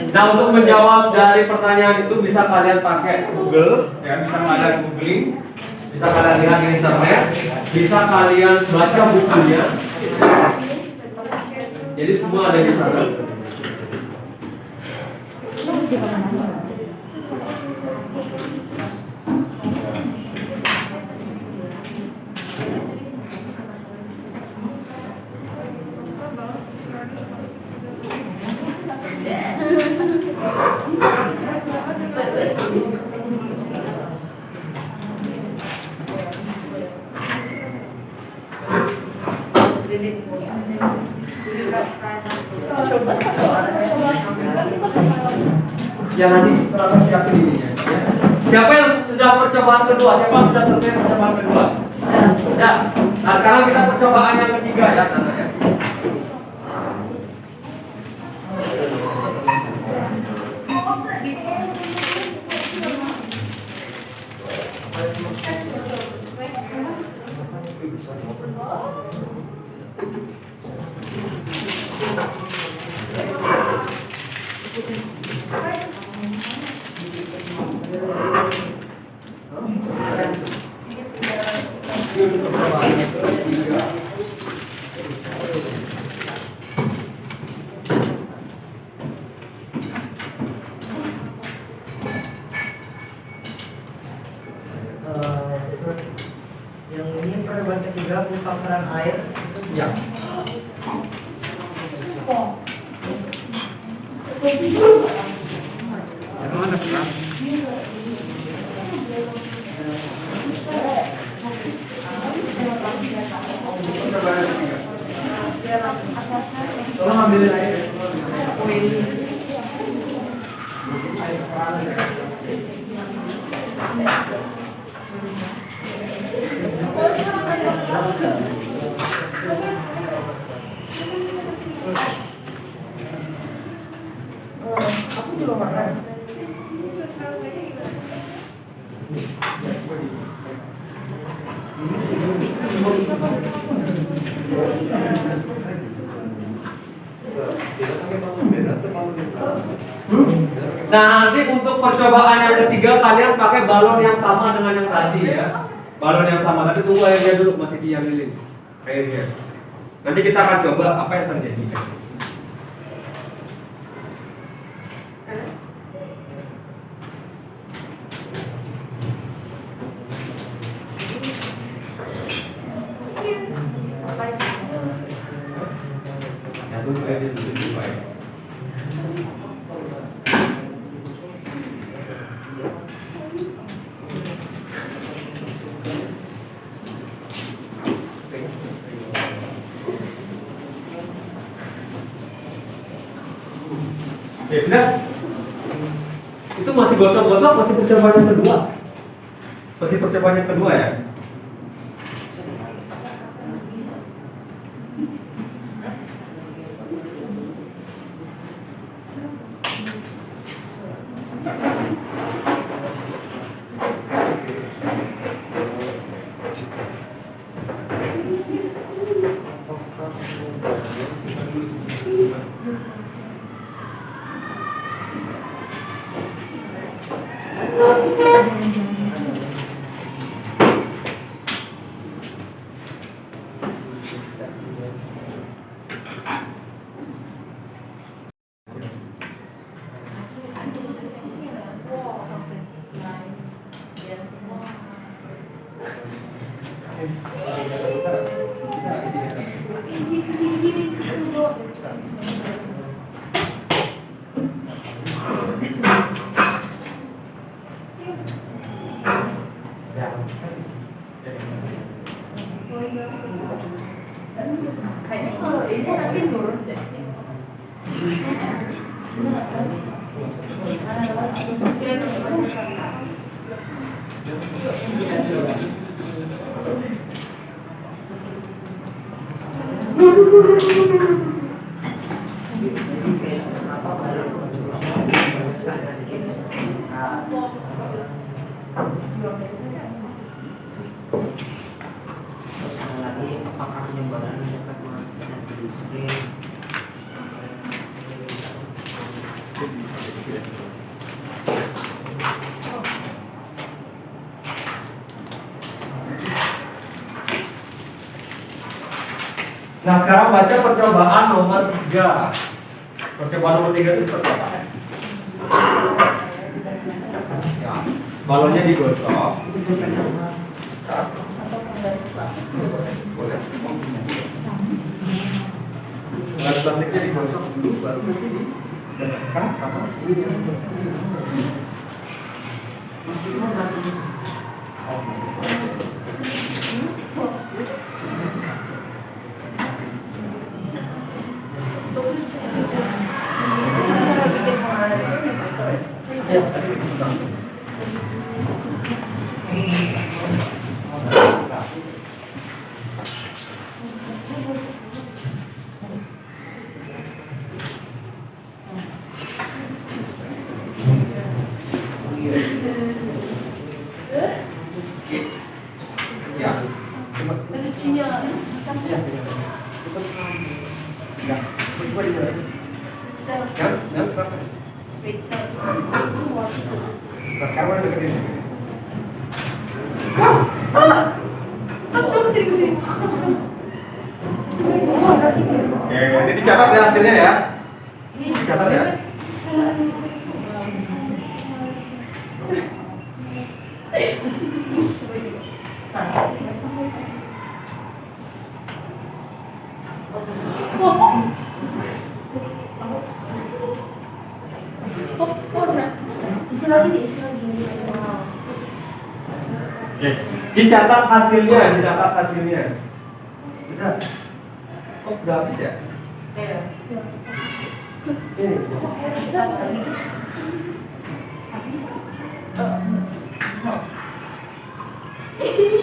Speaker 3: Nah, untuk menjawab dari pertanyaan itu bisa kalian pakai Google, ya, bisa kalian googling, bisa kalian lihat di internet, bisa kalian baca bukunya. Jadi semua ada di sana. Ya nanti terlalu siapin ininya. Ya. Siapa yang sudah percobaan kedua? Siapa yang sudah selesai percobaan kedua? Ya. Nah sekarang kita percobaan yang ketiga ya tandanya.
Speaker 6: Yang ini percobaan ketiga buka keran air.
Speaker 3: Ya.
Speaker 6: Tolong ambilin air. Aku juga makan.
Speaker 3: Nah nanti untuk percobaan yang ketiga kalian pakai balon yang sama dengan yang tadi ya. Balon yang sama, tapi tunggu airnya dulu masih diambilin airnya. Nanti kita akan coba apa yang terjadi. Ya tunggu airnya dulu baik. Ya sudah. Itu masih gosok-gosok, masih percobaan yang kedua. Masih percobaan yang kedua ya.
Speaker 2: Kayaknya kalau ini nanti turun deh.
Speaker 6: lagi apakah penyebaran dapat mengakibatkan virus B?
Speaker 3: Nah sekarang baca percobaan nomor 3. Percobaan nomor 3 itu seperti apa? Ya, balonnya digosok. Boleh. Alat plastiknya digosok dulu, baru nanti ditekan sama ini. Ini dicatat ya hasilnya ya. Dicatat ya. Dicatat hasilnya, dicatat hasilnya. Udah. Oh, udah habis ya? Ini.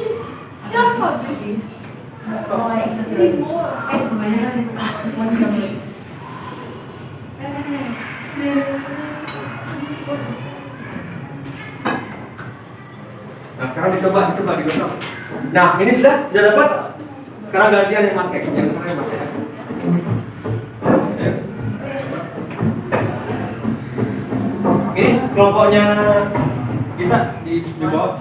Speaker 3: Nah sekarang dicoba digosok. Nah ini sudah dapat. Sekarang gantian yang pakai, yang sana yang pakai. Ini kelompoknya kita di bawah.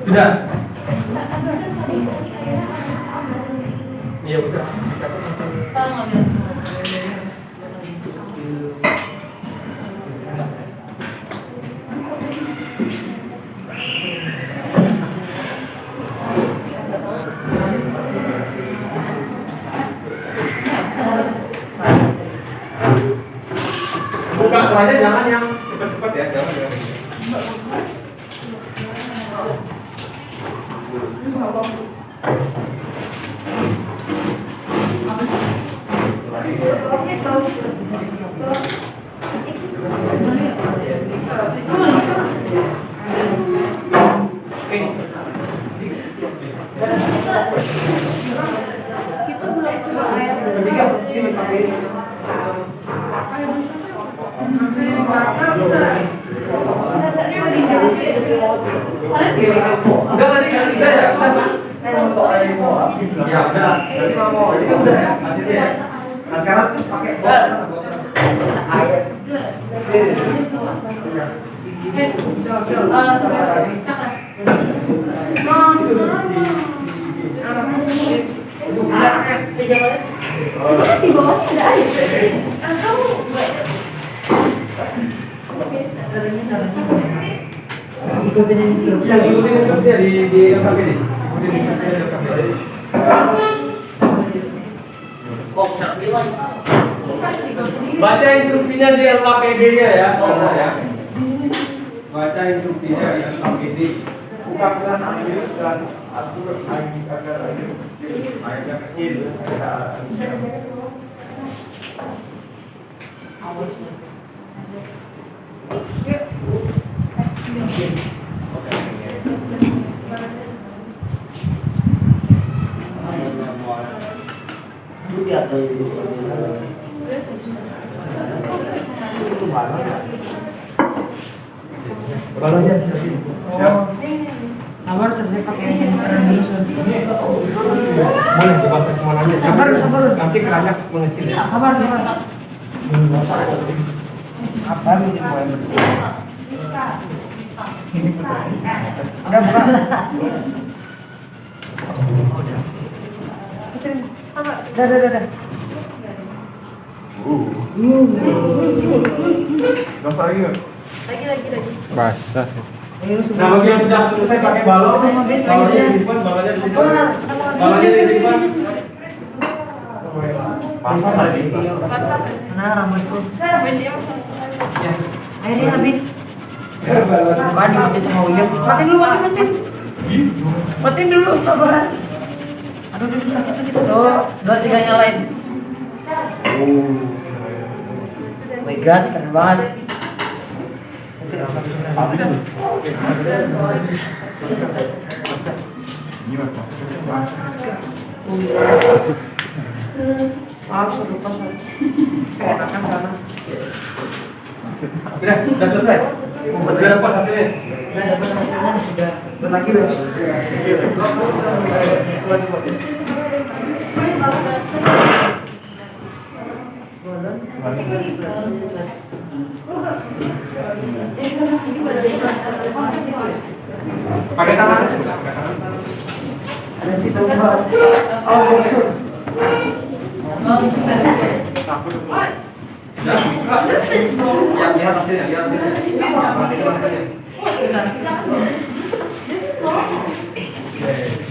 Speaker 3: Sudah. Iya udah. Buka soalnya jangan yang cepat-cepat ya, jangan. Udah tadi kan udah ya, ya udah, terus mau jadi udah ya hasilnya ya. Nah sekarang pakai air.
Speaker 2: Di bawahnya ada air. Atau
Speaker 6: Ikutin instruksi.
Speaker 3: Yang ikutin instruksinya di LKPD. Ikutin instruksinya di LKPD. Baca instruksinya di LKPD-nya ya, ya. Baca instruksinya di LKPD. Buka pelan ambil dan atur agar airnya kecil.
Speaker 1: Balonnya siap.
Speaker 6: Sabar, saya pakai yang keren dulu.
Speaker 1: Boleh coba kemana aja.
Speaker 6: Sabar.
Speaker 1: Nanti kerannya mengecil ya.
Speaker 6: Sabar. Apa ini mulai udah buka. Udah.
Speaker 1: Basah lagi nggak?
Speaker 2: Lagi.
Speaker 4: Basah.
Speaker 1: Nah, bagi yang sudah selesai pakai balon, balonnya disimpan, balonnya disimpan. Pasang lagi.
Speaker 6: Nah, rambutku.
Speaker 1: Ya.
Speaker 6: Akhirnya habis. Bukan dimatiin sama William. Matiin dulu. Matiin dulu, sabar. Aduh, sakit gitu. Tuh, 2-3 nyalain. Oh my god, keren banget. Maaf, sudah lupa soalnya. Keenakan sana.
Speaker 1: Udah selesai. Udah dapat hasilnya.
Speaker 6: Udah dapat hasilnya, sudah lagi wes.
Speaker 1: Pakai tangan.
Speaker 6: Ada di tempat. Oh,
Speaker 1: Lihat hasilnya.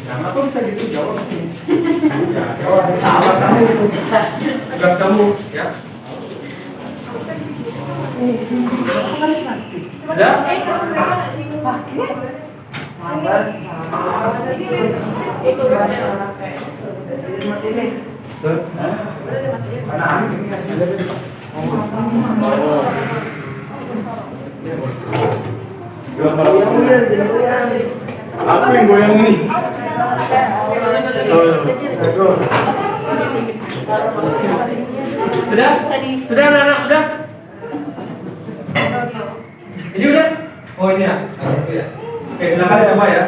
Speaker 1: Kenapa bisa gitu jawab? Ya, jawab. Salah kamu itu. Tugas kamu, ya. Sudah? Aku yang goyang nih. Sudah anak-anak, sudah. Ini udah? Oh ini ya? Oke, silakan coba ya.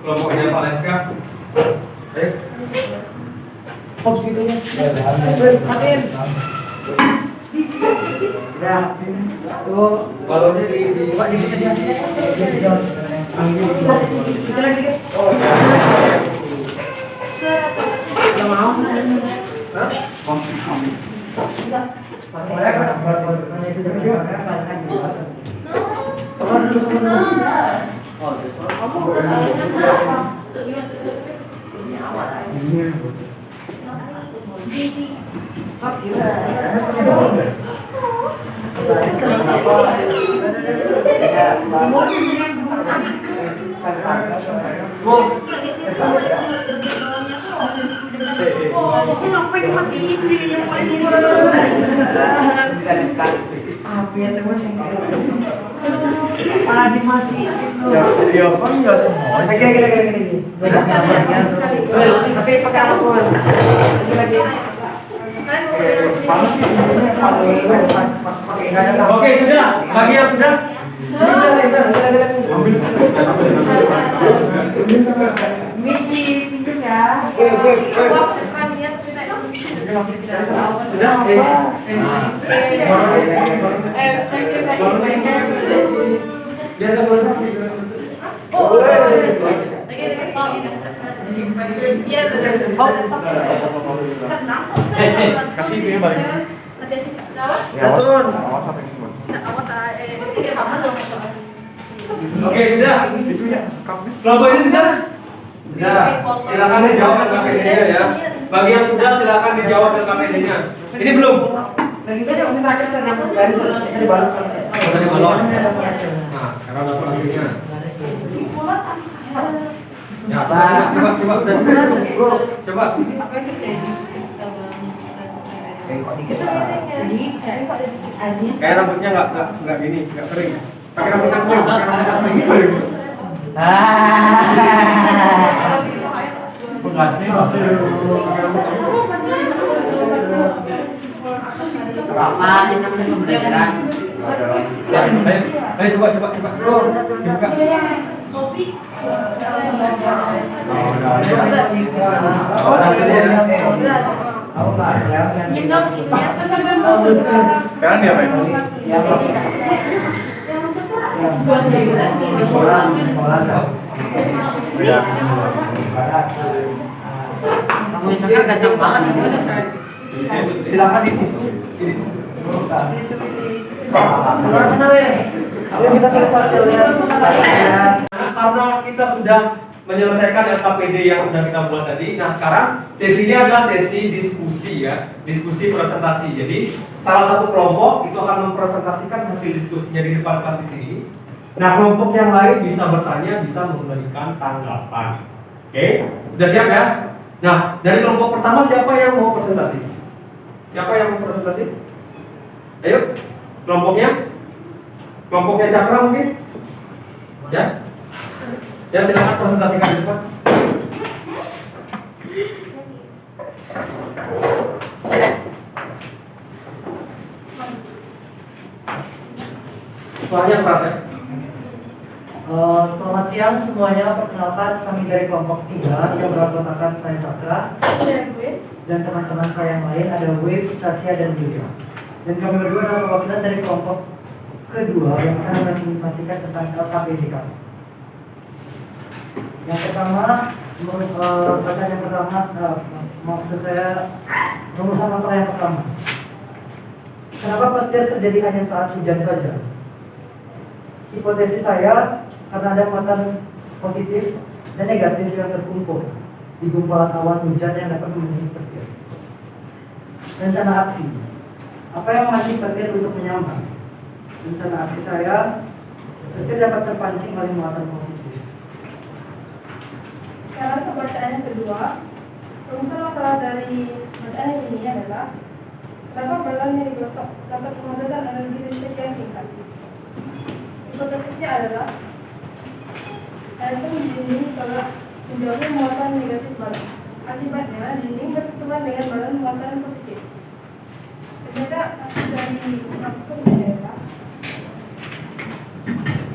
Speaker 1: Kelompoknya Valeska. Ayo.
Speaker 6: pop situ ya. Matiin. Udah. Tuh,
Speaker 1: Balonnya di
Speaker 6: coba dikit aja. Kita lagi dikit. Nggak mau. Api terus yang malah dimatiin.
Speaker 1: Jadi apa enggak semua?
Speaker 6: Lagi. Tapi pakai alkohol. Lagi.
Speaker 3: Oke, sudah. Bagi yang sudah.
Speaker 6: Misi pintunya.
Speaker 3: Sudah.
Speaker 1: Kasih ini balik.
Speaker 6: Turun.
Speaker 3: Oke, sudah. Kelompok ini sudah. Sudah. Silakan dijawab KPD-nya ya. Bagi yang sudah silakan dijawab KPD-nya. Ini belum.
Speaker 6: Lagi ada yang terakhir saya nyambut dari balon.
Speaker 3: Sudah di balon. Nah, sekarang dapat hasilnya. Ya, coba udah. Coba. Kayak rambutnya nggak gini, nggak kering. Pakai rambut kering, kering.
Speaker 1: Pengasih.
Speaker 6: Apa aja namanya pembelajaran?
Speaker 1: Ayo coba. Dibuka. Sekarang dia apa?
Speaker 6: Kamu yang cakap ganteng banget.
Speaker 1: Silakan di tisu.
Speaker 6: Keluar sana weh. Ayo kita tulis hasilnya.
Speaker 3: Karena kita sudah menyelesaikan LKPD yang sudah kita buat tadi. Nah sekarang sesinya adalah sesi diskusi ya, diskusi presentasi. Jadi salah satu kelompok itu akan mempresentasikan hasil diskusinya di depan kelas di sini. Nah kelompok yang lain bisa bertanya, bisa memberikan tanggapan. Oke, sudah siap ya? Nah dari kelompok pertama siapa yang mau presentasi? Siapa yang mau presentasi? Ayo, kelompoknya Cakra mungkin? Ya? Ya silakan presentasikan di depan. Suaranya keras ya?
Speaker 6: Selamat siang semuanya, perkenalkan kami dari kelompok 3 yang beranggotakan saya Cakra dan teman-teman saya yang lain ada Wave, Tasya, dan Yulia. Dan kami berdua adalah perwakilan dari kelompok kedua yang akan mempresentasikan tentang LKPD kami. Yang pertama, bacaan yang pertama, maksud saya rumusan masalah yang pertama. Kenapa petir terjadi hanya saat hujan saja? Hipotesis saya karena ada muatan positif dan negatif yang terkumpul di gumpalan awan hujan yang dapat memicu petir. Rencana aksi. Apa yang memancing petir untuk menyambar? Rencana aksi saya, petir dapat terpancing oleh muatan positif.
Speaker 2: Sekarang ke bacaan yang kedua. Rumusan masalah dari bacaan yang ini adalah kenapa balon yang digosok dapat menghasilkan energi listrik yang singkat. Hipotesisnya adalah atom di dinding telah menjauhi muatan negatif balon. Akibatnya dinding bersentuhan dengan balon muatan positif. Ternyata hasil dari lakukan adalah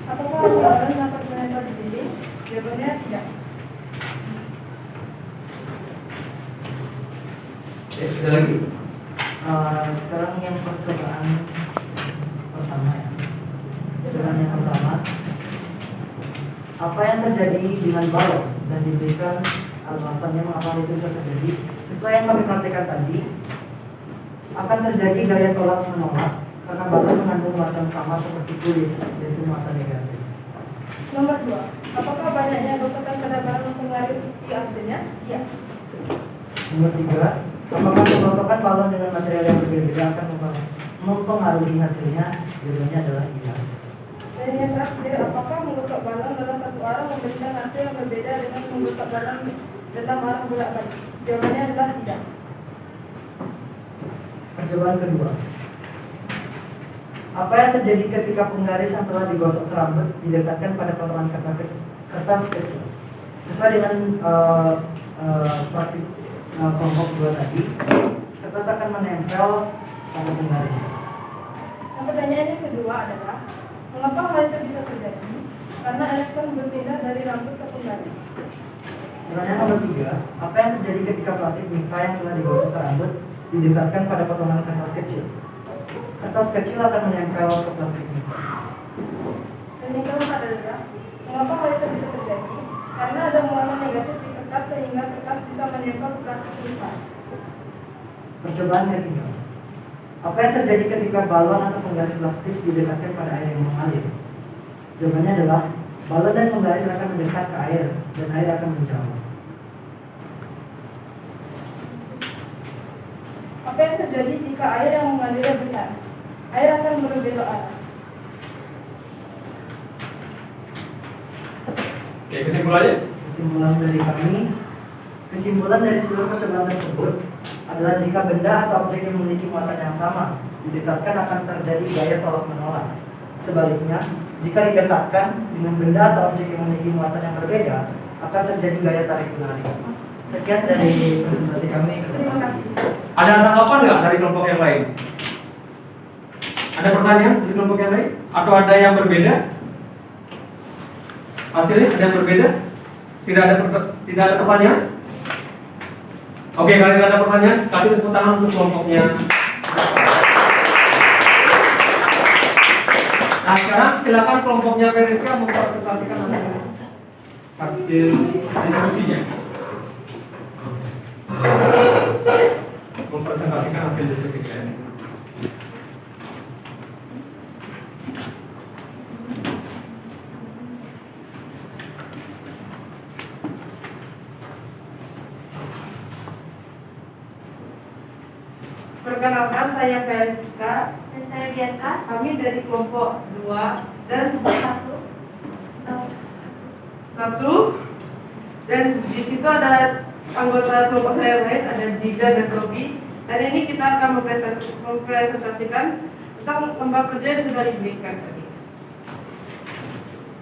Speaker 2: apakah balon dapat menempel di dinding? Jawabannya tidak.
Speaker 3: Ada lagi?
Speaker 6: Sekarang yang percobaan pertama ya. Percobaan yang pertama, apa yang terjadi dengan balon dan diberikan alasannya mengapa itu bisa terjadi. Sesuai yang kami praktekkan tadi, akan terjadi gaya tolak menolak karena balon mengandung muatan sama seperti kulit, yaitu muatan negatif.
Speaker 2: Nomor 2. Apakah banyaknya gosokan pada balon pengaruh di hasilnya? Iya.
Speaker 6: Nomor 3, apakah penggosokan balon dengan material yang berbeda akan mempengaruhi hasilnya? Jawabannya adalah iya.
Speaker 2: Dan yang terakhir, apakah menggosok balon dalam satu arah memberikan hasil yang berbeda dengan menggosok balon dalam arah bolak-balik? Jawabannya adalah tidak.
Speaker 6: Percobaan kedua. Apa yang terjadi ketika penggaris yang telah digosok ke rambut didekatkan pada potongan kertas kecil? Sesuai dengan praktik kelompok 2 tadi, kertas akan menempel pada penggaris.
Speaker 2: Yang pertanyaan yang kedua adalah mengapa hal itu bisa terjadi? Karena elektron berpindah dari rambut ke penggaris.
Speaker 6: Pertanyaan nomor 3, apa yang terjadi ketika plastik mikra yang telah digosok ke rambut didekatkan pada potongan kertas kecil? Kertas kecil akan menempel ke plastik mikra.
Speaker 2: Dan yang keempat adalah mengapa hal itu bisa terjadi? Karena ada muatan negatif di kertas sehingga kertas bisa menempel ke plastik lipat.
Speaker 6: Percobaan ketiga, apa yang terjadi ketika balon atau penggaris plastik didekatkan pada air yang mengalir? Jawabannya adalah balon dan penggaris akan mendekat ke air dan air akan menjauh.
Speaker 2: Apa yang terjadi jika air yang mengalirnya besar? Air akan berbelok arah.
Speaker 3: Oke, kesimpulannya?
Speaker 6: Kesimpulan dari seluruh percobaan tersebut adalah jika benda atau objek yang memiliki muatan yang sama didekatkan akan terjadi gaya tolak menolak. Sebaliknya, jika didekatkan dengan benda atau objek yang memiliki muatan yang berbeda akan terjadi gaya tarik menarik. Sekian dari presentasi kami.
Speaker 2: Terima kasih.
Speaker 3: Ada tanggapan nggak dari kelompok yang lain? Ada pertanyaan dari kelompok yang lain? Atau ada yang berbeda? Hasilnya ada yang berbeda? Tidak ada pertanyaan? Oke, kalau tidak ada pertanyaan, kasih tepuk tangan untuk kelompoknya. Nah, sekarang silakan kelompoknya Veriska mempresentasikan hasil diskusinya. Mempresentasikan hasil diskusi kita.
Speaker 2: Perkenalkan, saya Veriska.
Speaker 7: Dan saya Bianca.
Speaker 2: Kami dari kelompok 2 dan 1. Dan di situ ada anggota kelompok saya lain, ada Dida dan Tobi. Dan ini kita akan mempresentasikan tentang lembar kerja yang sudah diberikan tadi.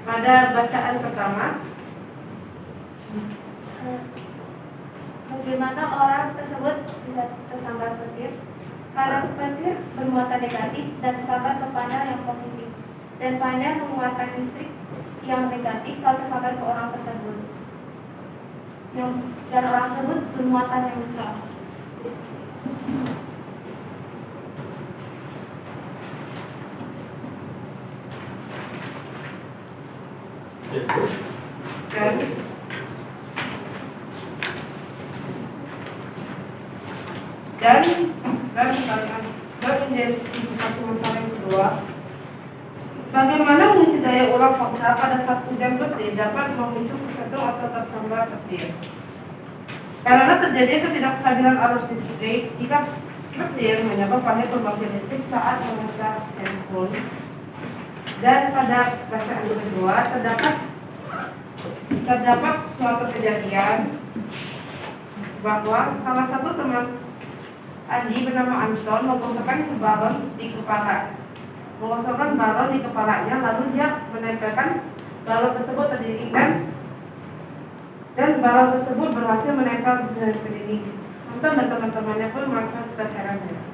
Speaker 2: Pada bacaan pertama,
Speaker 7: Bagaimana orang tersebut bisa tersambar petir? Karena petir bermuatan negatif dan tersambar ke panel yang positif, dan panel mengeluarkan listrik yang negatif kalau tersambar ke orang tersebut. Dan orang tersebut bermuatan yang netral.
Speaker 2: dan identifikasi masalah yang kedua, bagaimana mengisi daya ulang paksa pada 1 jam petir dapat memicu kesetrum atau tersambar petir. Karena terjadi ketidakstabilan arus listrik jika petir menyebabkan pembangkit listrik saat mengecas handphone. Dan pada bacaan kedua terdapat suatu kejadian bahwa salah satu teman Andi bernama Anton menggosokkan balon di kepala. Menggosokkan balon di kepalanya, lalu dia menempelkan balon tersebut terdiri dan balon tersebut berhasil menempel dengan dinding. Anton dan teman-temannya pun merasa terheran-heran.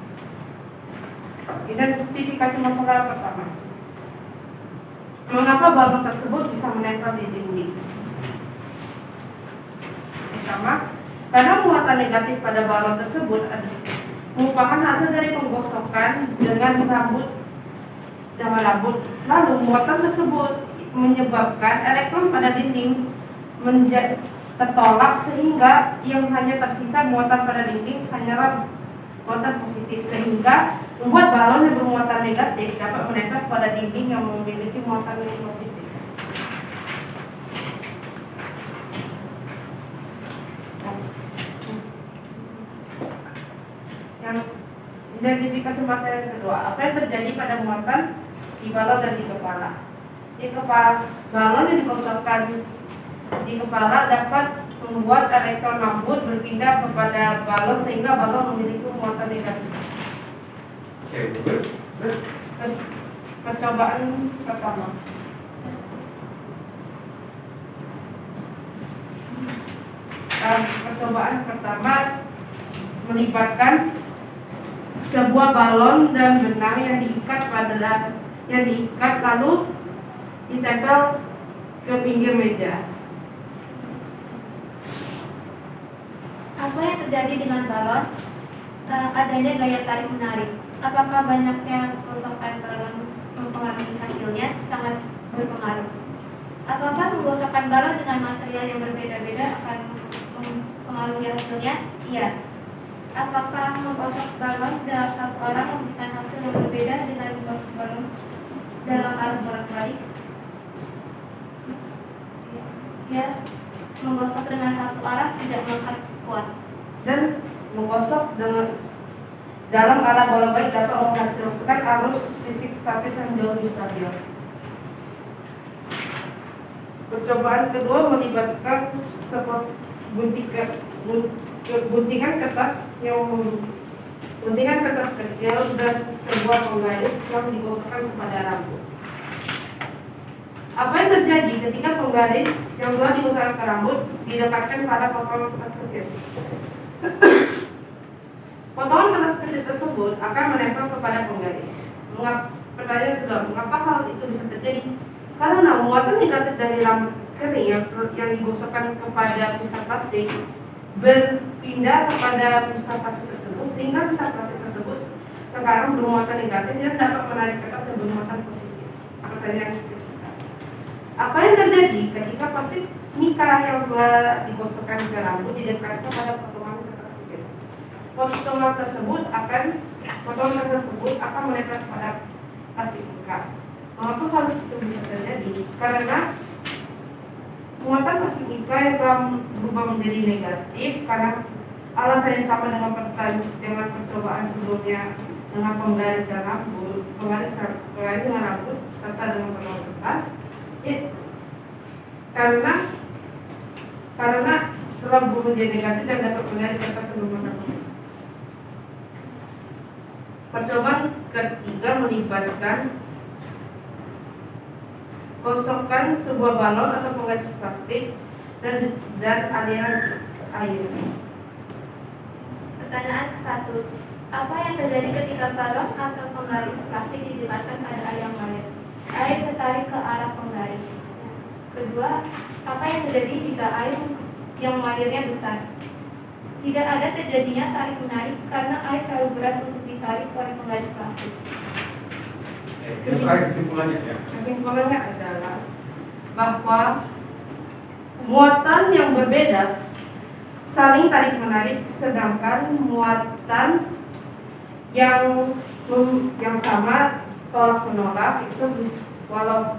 Speaker 2: Identifikasi masalah pertama. Mengapa balon tersebut bisa menempel di dinding? Pertama, karena muatan negatif pada balon tersebut merupakan hasil dari penggosokan dengan rambut. Lalu muatan tersebut menyebabkan elektron pada dinding tertolak sehingga yang hanya tersisa muatan pada dinding hanyalah muatan positif, sehingga membuat balon yang bermuatan negatif dapat menempel pada dinding yang memiliki muatan yang positif. Yang identifikasi masalah yang kedua, apa yang terjadi pada muatan di balon dan di kepala. Di kepala, balon yang digosokkan di kepala dapat membuat elektron rambut berpindah kepada balon sehingga balon memiliki muatan negatif. Percobaan pertama. Percobaan pertama melibatkan sebuah balon dan benang yang diikat lalu ditempel ke pinggir meja.
Speaker 7: Apa yang terjadi dengan balon? Adanya gaya tarik menarik. Apakah banyaknya gosokkan balon mempengaruhi hasilnya? Sangat berpengaruh. Apakah menggosokkan balon dengan material yang berbeda-beda akan mempengaruhi hasilnya? Iya. Apakah menggosok balon dalam satu orang memberikan hasil yang berbeda dengan menggosok balon dalam arus bolak-balik? Ya, menggosok dengan satu arah tidak mengangkat kuat.
Speaker 2: Dan menggosok dalam arah bolak-balik dapat menghasilkan arus listrik statis yang jauh lebih stabil. Percobaan kedua melibatkan guntingan kertas kecil dan sebuah penggaris yang digosokkan kepada rambut. Apa yang terjadi ketika penggaris yang telah digosokkan ke rambut didekatkan pada potongan kertas kecil? Potongan kertas kecil tersebut akan menempel kepada penggaris. pertanyaan kedua, mengapa hal itu bisa terjadi? Karena muatan negatif dari rambut kering yang digosokkan kepada pusat plastik berpindah kepada pusat plastik tersebut, sehingga pusat plastik tersebut sekarang bermuatan negatif dan dapat menarik kertas yang bermuatan positif. Pertanyaan ketiga, apa yang terjadi ketika plastik mika yang telah digosokkan ke rambut didekatkan pada potongan kertas kecil? Potongan tersebut akan menempel pada plastik mika. Mengapa hal itu bisa terjadi? Karena muatan plastik mika yang telah berubah menjadi negatif karena alasan yang sama dengan percobaan sebelumnya dengan penggaris rambut, penggaris dengan rambut serta dengan potongan kertas. Karena telah berubah menjadi negatif dan dapat menarik kertas sebelum rambut. Percobaan ketiga melibatkan gosokkan sebuah balon atau penggaris plastik dan aliran air.
Speaker 7: Pertanyaan ke-1. Apa yang terjadi ketika balon atau penggaris plastik didekatkan pada air yang mengalir? Air tertarik ke arah penggaris. Kedua, apa yang terjadi jika air yang mengalirnya besar? Tidak ada terjadinya tarik-menarik karena air terlalu berat untuk ditarik oleh penggaris plastik.
Speaker 1: Kesimpulannya ya.
Speaker 2: Kesimpulannya adalah bahwa muatan yang berbeda saling tarik-menarik, sedangkan muatan yang sama tolak-menolak itu walau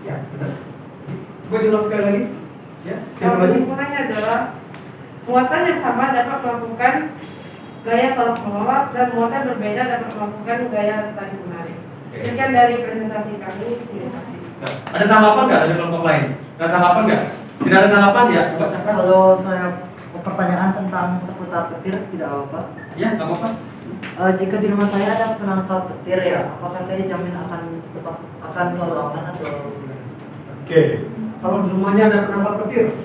Speaker 1: Ya, benar. Gue jelas sekali lagi. Ya,
Speaker 2: kesimpulannya adalah muatan yang sama dapat melakukan gaya tolak-menolak dan muatan berbeda dapat melakukan gaya tarik-menarik. Sekian dari presentasi kami. Terima kasih.
Speaker 3: Nah, ada tanggapan nggak dari kelompok lain? Ada tanggapan nggak? Tidak ada tanggapan ya? Coba Cakra.
Speaker 6: Kalau saya pertanyaan tentang seputar petir tidak apa-apa.
Speaker 3: Ya, nggak apa-apa.
Speaker 6: Jika di rumah saya ada penangkal petir ya, apakah saya dijamin akan selalu aman atau?
Speaker 1: Oke. Kalau di rumahnya ada penangkal petir,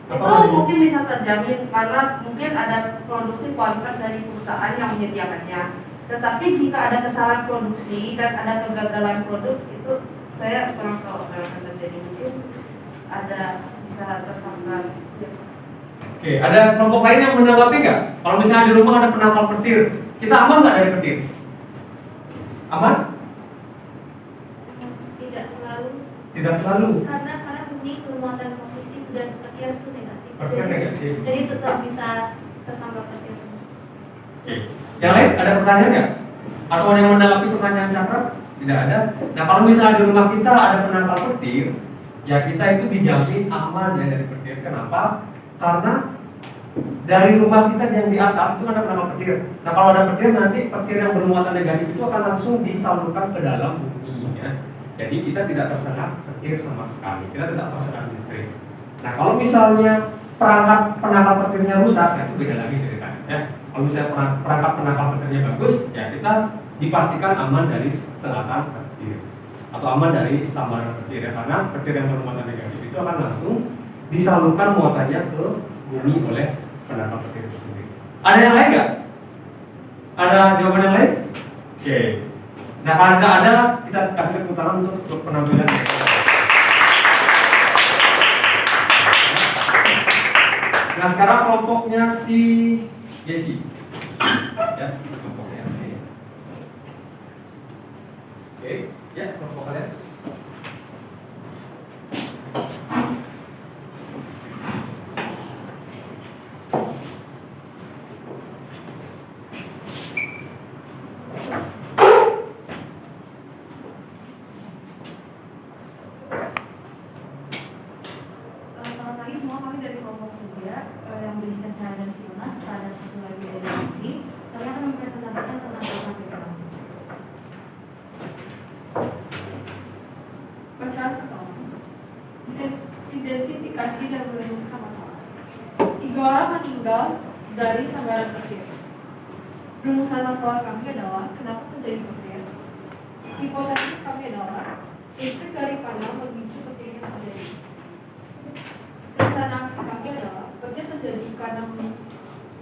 Speaker 2: Itu mungkin bisa terjamin karena mungkin ada produksi kualitas dari perusahaan yang menyediakannya. Tetapi jika ada kesalahan produksi dan ada kegagalan produk, itu saya kurang tahu apa yang akan terjadi. Mungkin ada bisa tersangka.
Speaker 3: Oke, ada kelompok lain yang menanggapi nggak? Kalau misalnya di rumah ada penangkal petir, kita aman nggak dari petir? Aman?
Speaker 7: Tidak selalu.
Speaker 3: Tidak selalu.
Speaker 7: Karena ini bermuatan positif dan petir itu negatif.
Speaker 3: Petir negatif.
Speaker 7: Jadi tetap bisa tersambar petir.
Speaker 3: Oke. Yang lain ada pertanyaan nggak? Atau ada yang menanggapi pertanyaan Cakra? Tidak ada. Nah, kalau misalnya di rumah kita ada penangkal petir, ya kita itu dijamin aman ya dari petir. Kenapa? Karena dari rumah kita yang di atas itu ada penangkal petir. Nah, kalau ada petir nanti petir yang bermuatan negatif itu akan langsung disalurkan ke dalam bumi ya. Jadi kita tidak tersengat petir sama sekali. Kita tidak tersengat listrik. Nah, kalau misalnya perangkat penangkal petirnya rusak, ya itu beda lagi ceritanya ya. Kalau misalnya perangkat penangkal petirnya bagus, ya kita dipastikan aman dari selatan petir atau aman dari sambaran petir ya. Karena petir yang bermuatan negatif itu akan langsung disalurkan muatannya ke bumi oleh penangkal petir itu sendiri. Ada yang lain nggak? Ada jawaban yang lain? Oke. Nah, kalau nggak ada, kita kasih putaran untuk penampilan. Nah, sekarang kelompoknya si Jesse. Ya, kelompoknya si. Oke, ya kelompok kalian.
Speaker 8: Selamat pagi semua, kami dari kelompok 3 yang berisikan saya dan Fiona serta ada satu lagi dari Nancy. Kami akan mempresentasikan tentang program PKM.
Speaker 2: Bacaan pertama, identifikasi dan merumuskan masalah. 3 orang meninggal dari sambaran petir. Rumusan masalah kami adalah kenapa terjadi petir. Hipotesis kami adalah listrik dari panel memicu petir yang terjadi. Rencana aksi kami adalah petir terjadi karena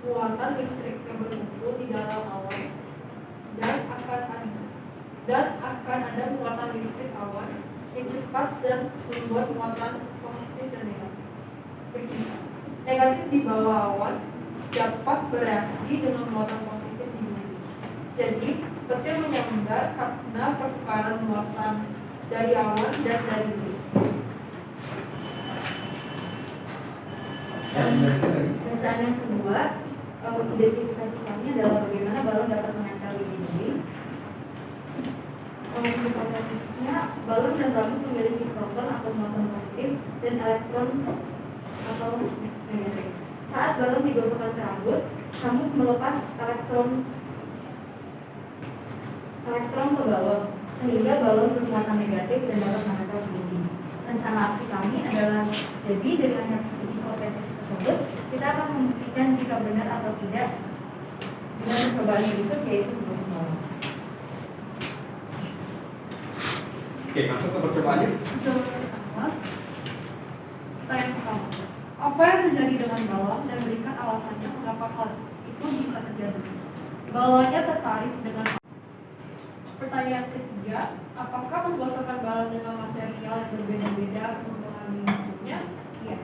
Speaker 2: muatan listrik yang berkumpul di dalam awan dan akan
Speaker 8: dan akan ada muatan listrik awan yang cepat dan membuat muatan positif dan negatif berpisah. Negatif di bawah awan dapat bereaksi dengan muatan positif di bumi. Jadi, petir menyambar karena pertukaran muatan dari awan dan dari besi.
Speaker 7: Bacaan yang kedua, identifikasi kami adalah bagaimana balon dapat menempel di dinding. Hipotetesisnya, balon dan rambut memiliki proton atau muatan positif dan elektron atau negatif. Saat balon digosokkan ke rambut melepas elektron ke balon, sehingga balon bermuatan negatif dan dapat menempel di dinding. Rencana aksi kami adalah, jadi dengan hipotesis tersebut, kita akan membuktikan jika benar atau tidak dengan percobaan berikut, yaitu menggosok balon.
Speaker 1: Oke, masuk ke percobaannya.
Speaker 8: Pertanyaan pertama, apa yang terjadi dengan balon dan berikan alasannya mengapa hal itu bisa terjadi? Balonnya tertarik dengan. Pertanyaan ketiga, apakah menggosokkan balon dengan material yang berbeda-beda mempengaruhi hasilnya? Iya.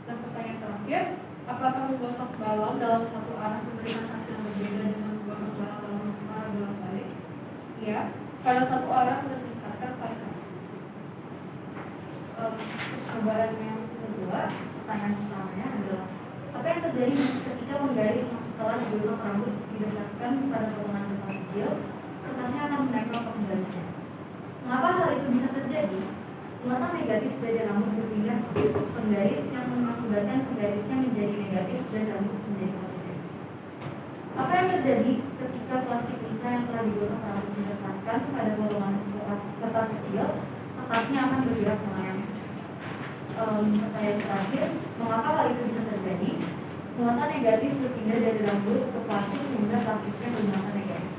Speaker 8: Dan pertanyaan terakhir, apakah menggosok balon dalam satu arah memberikan hasil yang berbeda dengan menggosok balon dalam arah bolak-balik? Iya. Pada satu arah meningkatkan parikan. Percobaan yang kedua, pertanyaan pertamanya adalah, apa yang terjadi ketika menggaris yang telah digosok rambut didekatkan pada potongan kertas kecil? Kertasnya akan menempel ke penggarisnya. Mengapa hal itu bisa terjadi? Muatan negatif dari rambut berpindah ke penggaris yang mengakibatkan penggarisnya menjadi negatif dan rambut menjadi positif. Apa yang terjadi ketika plastik tinta yang telah digosok rambut didekatkan pada potongan kertas kecil? Kertasnya akan bergerak melayang. Pertanyaan terakhir, mengapa hal itu bisa terjadi? Muatan negatif berpindah dari rambut ke plastik sehingga plastiknya bermuatan negatif.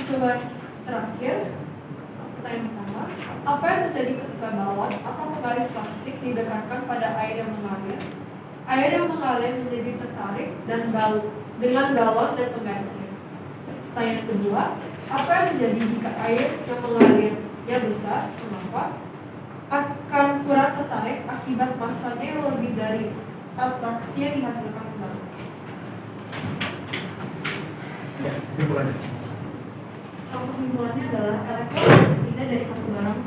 Speaker 8: Percobaan terakhir, pertanyaan pertama, apa yang terjadi ketika balon atau penggaris plastik didekatkan pada air yang mengalir? Air yang mengalir menjadi tertarik dengan balon dan penggarisnya. Pertanyaan kedua, apa yang terjadi jika air yang mengalirnya besar? Kenapa? Akan kurang tertarik akibat masanya yang lebih dari atraksi yang dihasilkan balon.
Speaker 1: Ya, kesimpulannya.
Speaker 8: Kesimpulannya adalah elektron berpindah dari satu barang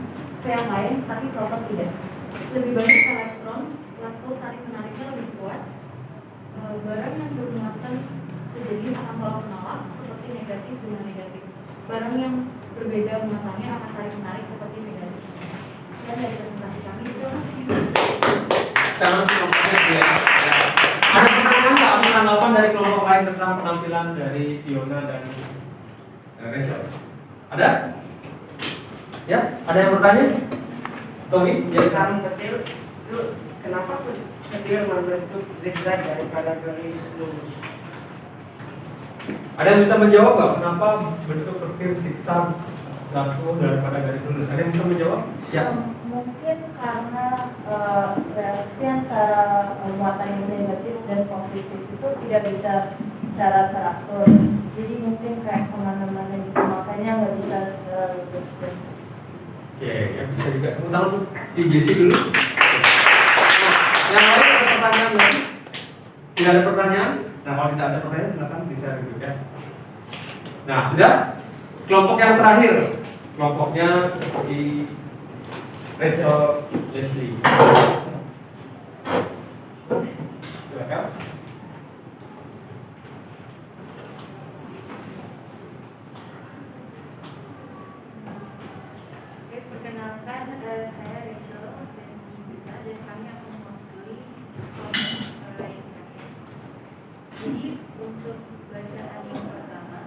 Speaker 8: ke yang lain, tapi proton tidak. Lebih banyak elektron tarik menariknya lebih kuat. Barang yang bermuatan sejenis akan selalu menolak, seperti negatif dengan negatif. Barang yang berbeda muatannya akan tarik menarik seperti negatif. Sekian dari presentasi kami. Terima kasih.
Speaker 3: Ada pertanyaan nggak atau tanggapan dari kelompok lain tentang penampilan dari Fiona dan
Speaker 1: Rachel? Ada? Ya, ada yang bertanya? Tommy,
Speaker 6: Jadi karung kecil itu kenapa kecil membentuk zigzag daripada garis lurus?
Speaker 1: Ada yang bisa menjawab nggak kenapa bentuk petir zigzag langsung daripada garis lurus? Ada yang bisa menjawab? Ya.
Speaker 9: Mungkin karena reaksi antara muatan yang negatif dan positif itu tidak bisa secara teratur. Jadi mungkin kayak kemana-mana gitu, makanya nggak bisa secara lurus.
Speaker 1: Oke, ya bisa juga. Tepuk tangan di JC dulu. Nah, yang lain ada pertanyaan lagi? Tidak ada pertanyaan? Nah, kalau tidak ada pertanyaan silakan bisa diberikan. Nah, sudah. Kelompok yang terakhir, kelompoknya di Rachel Leslie. Silakan.
Speaker 7: Perkenalkan, saya Rachel dan Gita, dan kami akan mewakili kelompok yang terakhir. Jadi untuk bacaan yang pertama,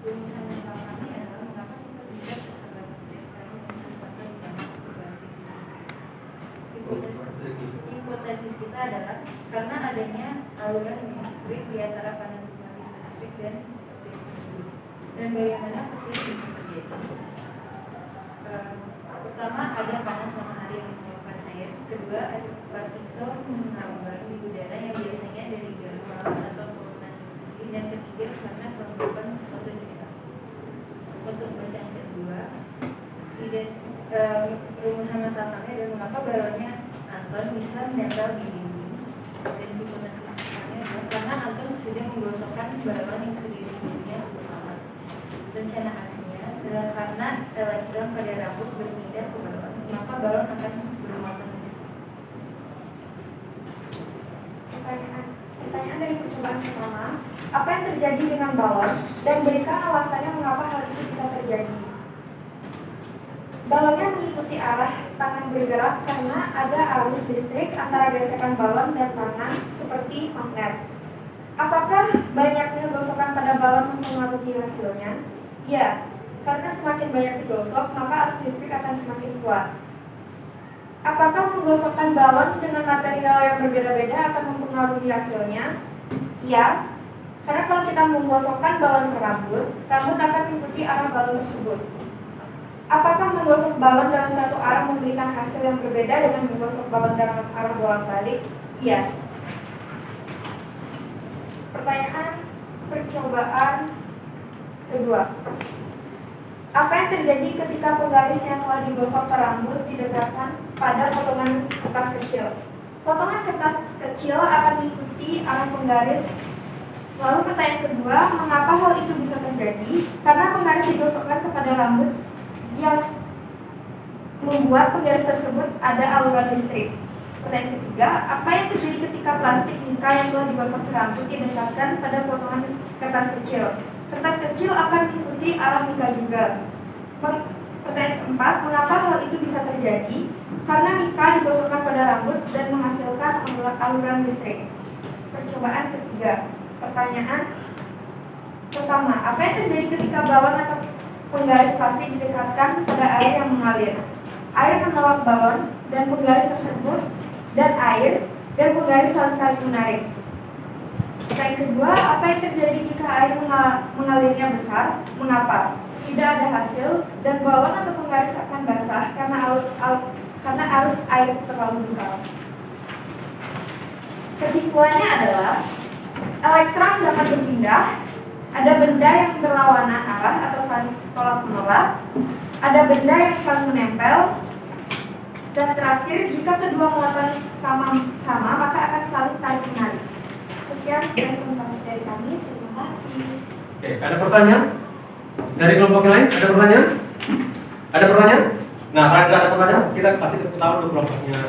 Speaker 7: rumusan dasar kami adalah mengapa kita tidak terhadap karena rumusan dasar di dalam perubahan hipotesis kita adalah karena adanya aluran listrik di antara panel listrik dan petir tersebut, dan bagaimana petir bisa terjadi. Pertama, ada panas matahari yang menyebabkan air. Kedua, ada partikel mengambang di udara yang biasanya dari garam atau polutan industri. Dan ketiga, karena
Speaker 8: tulisan nempel di dinding dan dipengaruhinya karena Anton sudah menggosokkan balon yang sudah dipilihnya bersama. Rencana aksinya adalah karena elektron pada rambut berpindah ke balon, maka balon akan bermuatan listrik.
Speaker 7: Pertanyaan dari percobaan pertama, apa yang terjadi dengan balon dan berikan alasannya mengapa hal itu bisa terjadi. Balonnya mengikuti arah tangan bergerak karena ada arus listrik antara gesekan balon dan tangan seperti magnet. Apakah banyaknya gosokan pada balon mempengaruhi hasilnya? Ya, karena semakin banyak digosok, maka arus listrik akan semakin kuat. Apakah menggosokkan balon dengan material yang berbeda-beda akan mempengaruhi hasilnya? Ya, karena kalau kita menggosokkan balon ke rambut, rambut akan mengikuti arah balon tersebut. Apakah menggosok balon dalam satu arah memberikan hasil yang berbeda dengan menggosok balon dalam arah bolak-balik? Iya. Pertanyaan percobaan kedua. Apa yang terjadi ketika penggaris yang telah digosok ke rambut didekatkan pada potongan kertas kecil? Potongan kertas kecil akan mengikuti arah penggaris. Lalu pertanyaan kedua, mengapa hal itu bisa terjadi? Karena penggaris digosokkan kepada rambut yang membuat penggaris tersebut ada aluran listrik. Pertanyaan ketiga, apa yang terjadi ketika plastik mica yang telah digosok ke rambut didekatkan pada potongan kertas kecil? Kertas kecil akan mengikuti arah mica juga. Pertanyaan keempat, mengapa hal itu bisa terjadi? Karena mica digosokkan pada rambut dan menghasilkan aluran listrik. Percobaan ketiga. Pertanyaan pertama, apa yang terjadi ketika balon atau penggaris plastik didekatkan pada air yang mengalir? Air menolak balon dan penggaris tersebut dan air dan penggaris saling menarik. Pertanyaan kedua, apa yang terjadi jika air mengalirnya besar? Mengapa? Tidak ada hasil dan balon atau penggaris akan basah karena arus air terlalu besar. Kesimpulannya adalah elektron dapat berpindah, ada benda yang berlawanan arah atau saling tolak menolak, ada benda yang saling menempel, dan terakhir jika kedua muatan sama maka akan saling tarik menarik. Sekian presentasi dari kami. Terima kasih.
Speaker 3: Oke, ada pertanyaan? Dari kelompok lain? Ada pertanyaan? Ada pertanyaan? Nah, kalau tidak ada pertanyaan, kita kasih tepuk tangan dulu kelompoknya.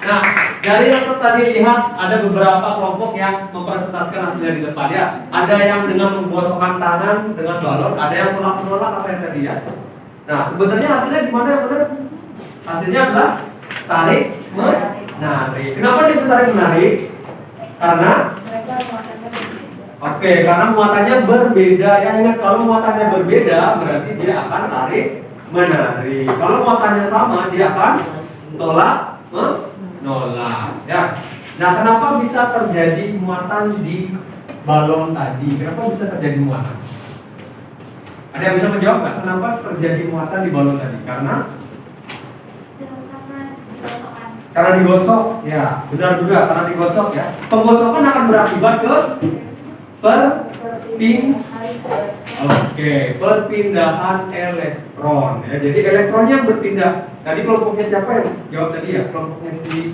Speaker 3: Nah, dari yang tadi lihat ada beberapa kelompok yang mempresentasikan hasilnya di depan ya. Ada yang dengan menggosokkan tangan dengan balon, ada yang menolak apa yang tadi ya. Nah, sebenarnya hasilnya gimana yang benar? Hasilnya adalah tarik menarik. Kenapa dia tarik menarik? Karena karena muatannya berbeda. Ya, ingat kalau muatannya berbeda berarti dia akan tarik menarik. Kalau muatannya sama dia akan tolak menolak. Ya. Nah, kenapa bisa terjadi muatan di balon tadi? Kenapa bisa terjadi muatan? Ada yang bisa menjawab nggak? Kenapa terjadi muatan di balon tadi? Karena digosok, ya benar juga karena digosok ya. Penggosokan akan berakibat ke perpindahan elektron ya. Jadi elektronnya berpindah. Tadi kelompoknya siapa yang jawab tadi ya? Kelompoknya si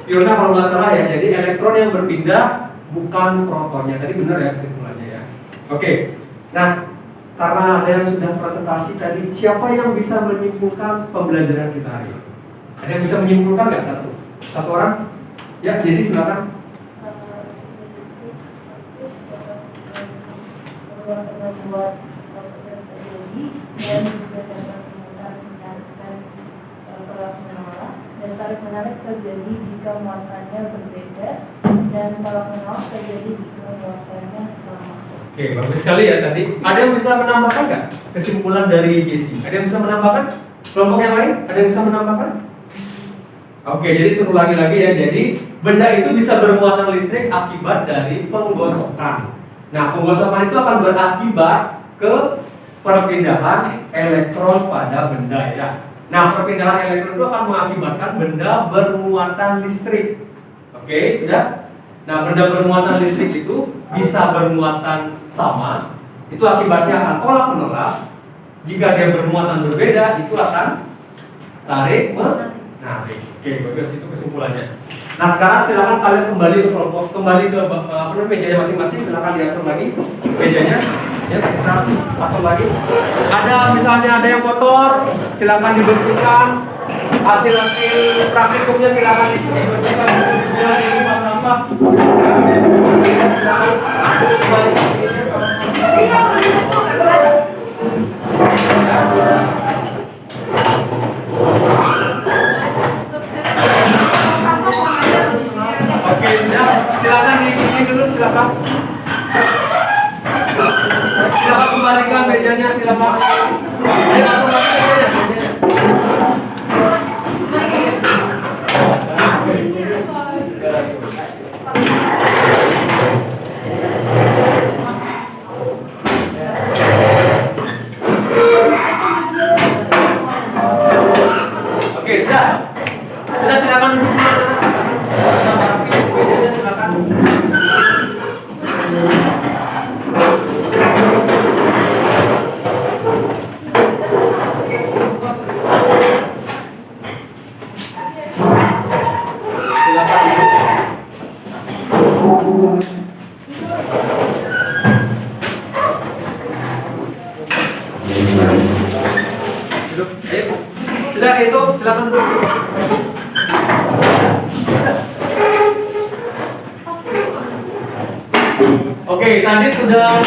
Speaker 3: Fiona kalau nggak salah ya. Jadi elektron yang berpindah bukan protonnya. Tadi benar ya kesimpulannya ya. Oke. Nah, karena ada yang sudah presentasi tadi, siapa yang bisa menyimpulkan pembelajaran kita hari ini? Ada yang bisa menyimpulkan nggak satu orang? Ya, Jesse silakan.
Speaker 9: Membuat terjadi dan juga dapat menarikkan tolak menolak, dan tarik menarik terjadi jika muatannya berbeda dan tolak menolak terjadi jika muatannya sama.
Speaker 3: Oke, bagus sekali ya tadi. Ada yang bisa menambahkan nggak kesimpulan dari Jesse? Ada yang bisa menambahkan? Kelompok yang lain ada yang bisa menambahkan? Oke, jadi seru lagi ya. Jadi benda itu bisa bermuatan listrik akibat dari penggosokan. Nah, penggosokan itu akan berakibat ke perpindahan elektron pada benda ya. Nah, perpindahan elektron itu akan mengakibatkan benda bermuatan listrik. Oke, sudah? Nah, benda bermuatan listrik itu bisa bermuatan sama. Itu akibatnya akan tolak menolak. Jika dia bermuatan berbeda, itu akan tarik, menarik. Oke, bagus, itu kesimpulannya. Nah, sekarang silakan kalian kembali ke kelompok, kembali ke mejanya masing-masing. Silakan diatur lagi mejanya. Ya, kita atur lagi. Ada misalnya ada yang kotor, silakan dibersihkan. Hasil praktikumnya silakan dibersihkan, dibuang sampah. Silakan kembali ke Oke, sudah. Silakan diisi dulu, silakan. Silakan kembalikan mejanya, silakan. Ayo atur lagi mejanya. Oke, sudah. Sudah, silakan duduk. Sudah, itu silakan duduk. Oke, tadi sudah.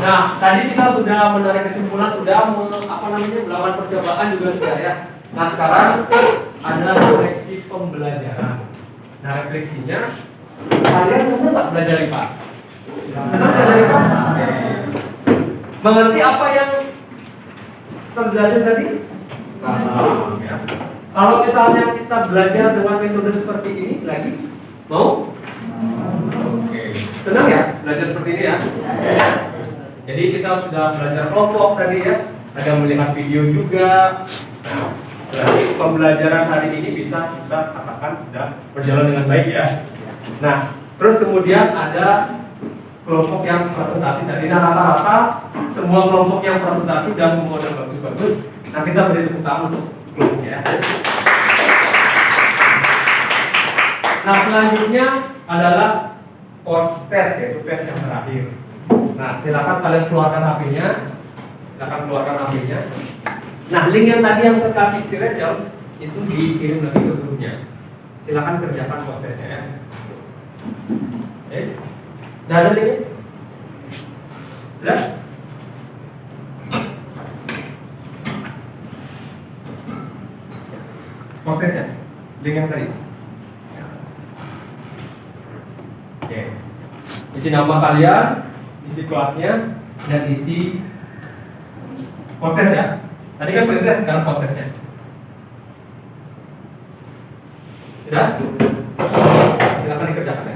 Speaker 3: Nah, tadi kita sudah menarik kesimpulan, sudah melakukan percobaan juga sudah ya. Nah, sekarang ada refleksi pembelajaran. Nah, refleksinya kalian semua tak belajar IPA? Senang belajar IPA? Mengerti apa yang terjelasin tadi? Ya. Kalau misalnya kita belajar dengan metode seperti ini lagi, mau? Oke. Senang ya belajar seperti ini ya? Jadi kita sudah belajar kelompok tadi ya, ada melihat video juga. Nah, berarti pembelajaran hari ini bisa kita katakan sudah berjalan dengan baik ya. Nah, terus kemudian ada kelompok yang presentasi tadi. Nah, rata-rata semua kelompok yang presentasi dan semua udah bagus-bagus. Nah, kita beri tepuk tangan untuk kelompoknya. Nah, selanjutnya adalah post test, yaitu tes yang terakhir. Nah, silakan kalian keluarkan HP-nya. Silakan keluarkan HP-nya. Nah, link yang tadi yang saya kasih si Rachel itu dikirim lagi ke grupnya. Silakan kerjakan post testnya ya. Oke. Udah ada linknya? Sudah? Post testnya? Link yang tadi? Oke. Isi nama kalian, isi kelasnya, dan isi post test ya. Tadi kan pre-test, sekarang post testnya. Sudah? Silakan dikerjakan ya.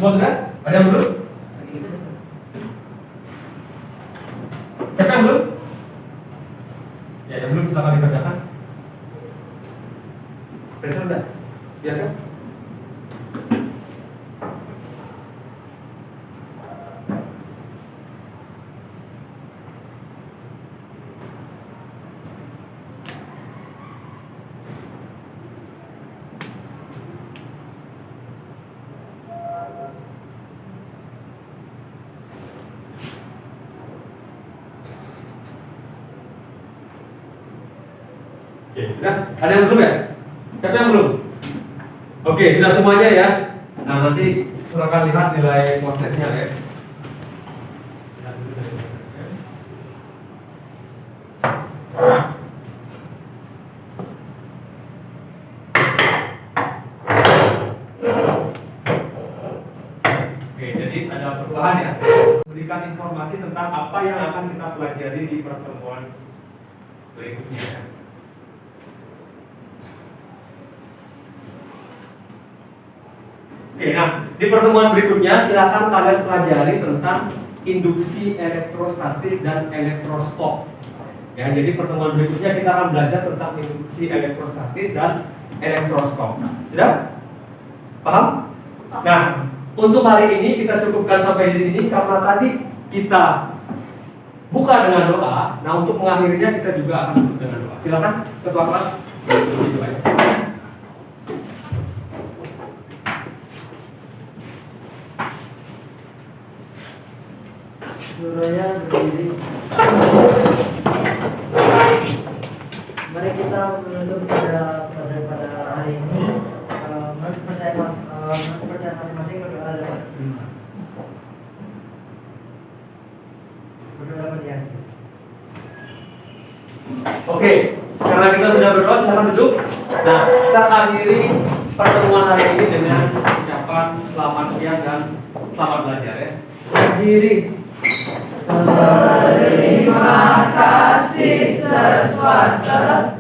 Speaker 3: Semua sudah? Ada yang belum? Siapa yang belum? Ya, yang belum silakan dikerjakan. Periksa sudah? Oke, sudah? Ada yang belum ya? Siapa yang belum? Oke, sudah semuanya ya. Nah, nanti silakan lihat nilai prosesnya ya. Lihat dulu nilai prosesnya. Oke, jadi ada perubahan ya. Berikan informasi tentang apa yang akan kita pelajari di pertemuan berikutnya ya. Oke, nah di pertemuan berikutnya silakan kalian pelajari tentang induksi elektrostatis dan elektroskop. Ya, jadi pertemuan berikutnya kita akan belajar tentang induksi elektrostatis dan elektroskop. Sudah? Paham? Nah, untuk hari ini kita cukupkan sampai di sini karena tadi kita buka dengan doa. Nah, untuk mengakhirinya kita juga akan tutup dengan doa. Silakan ketua kelas.
Speaker 6: Seluruhnya berdiri. Mari kita menutup pada hari ini. Mari percaya masing-masing berdoa dapat terima. Berdoa dapat diakhiri.
Speaker 3: Oke, karena kita sudah berdoa, silakan duduk. Nah, saya akhiri pertemuan hari ini dengan ucapan selamat siang dan selamat belajar ya. Berdiri.
Speaker 2: Terima kasih sesuatu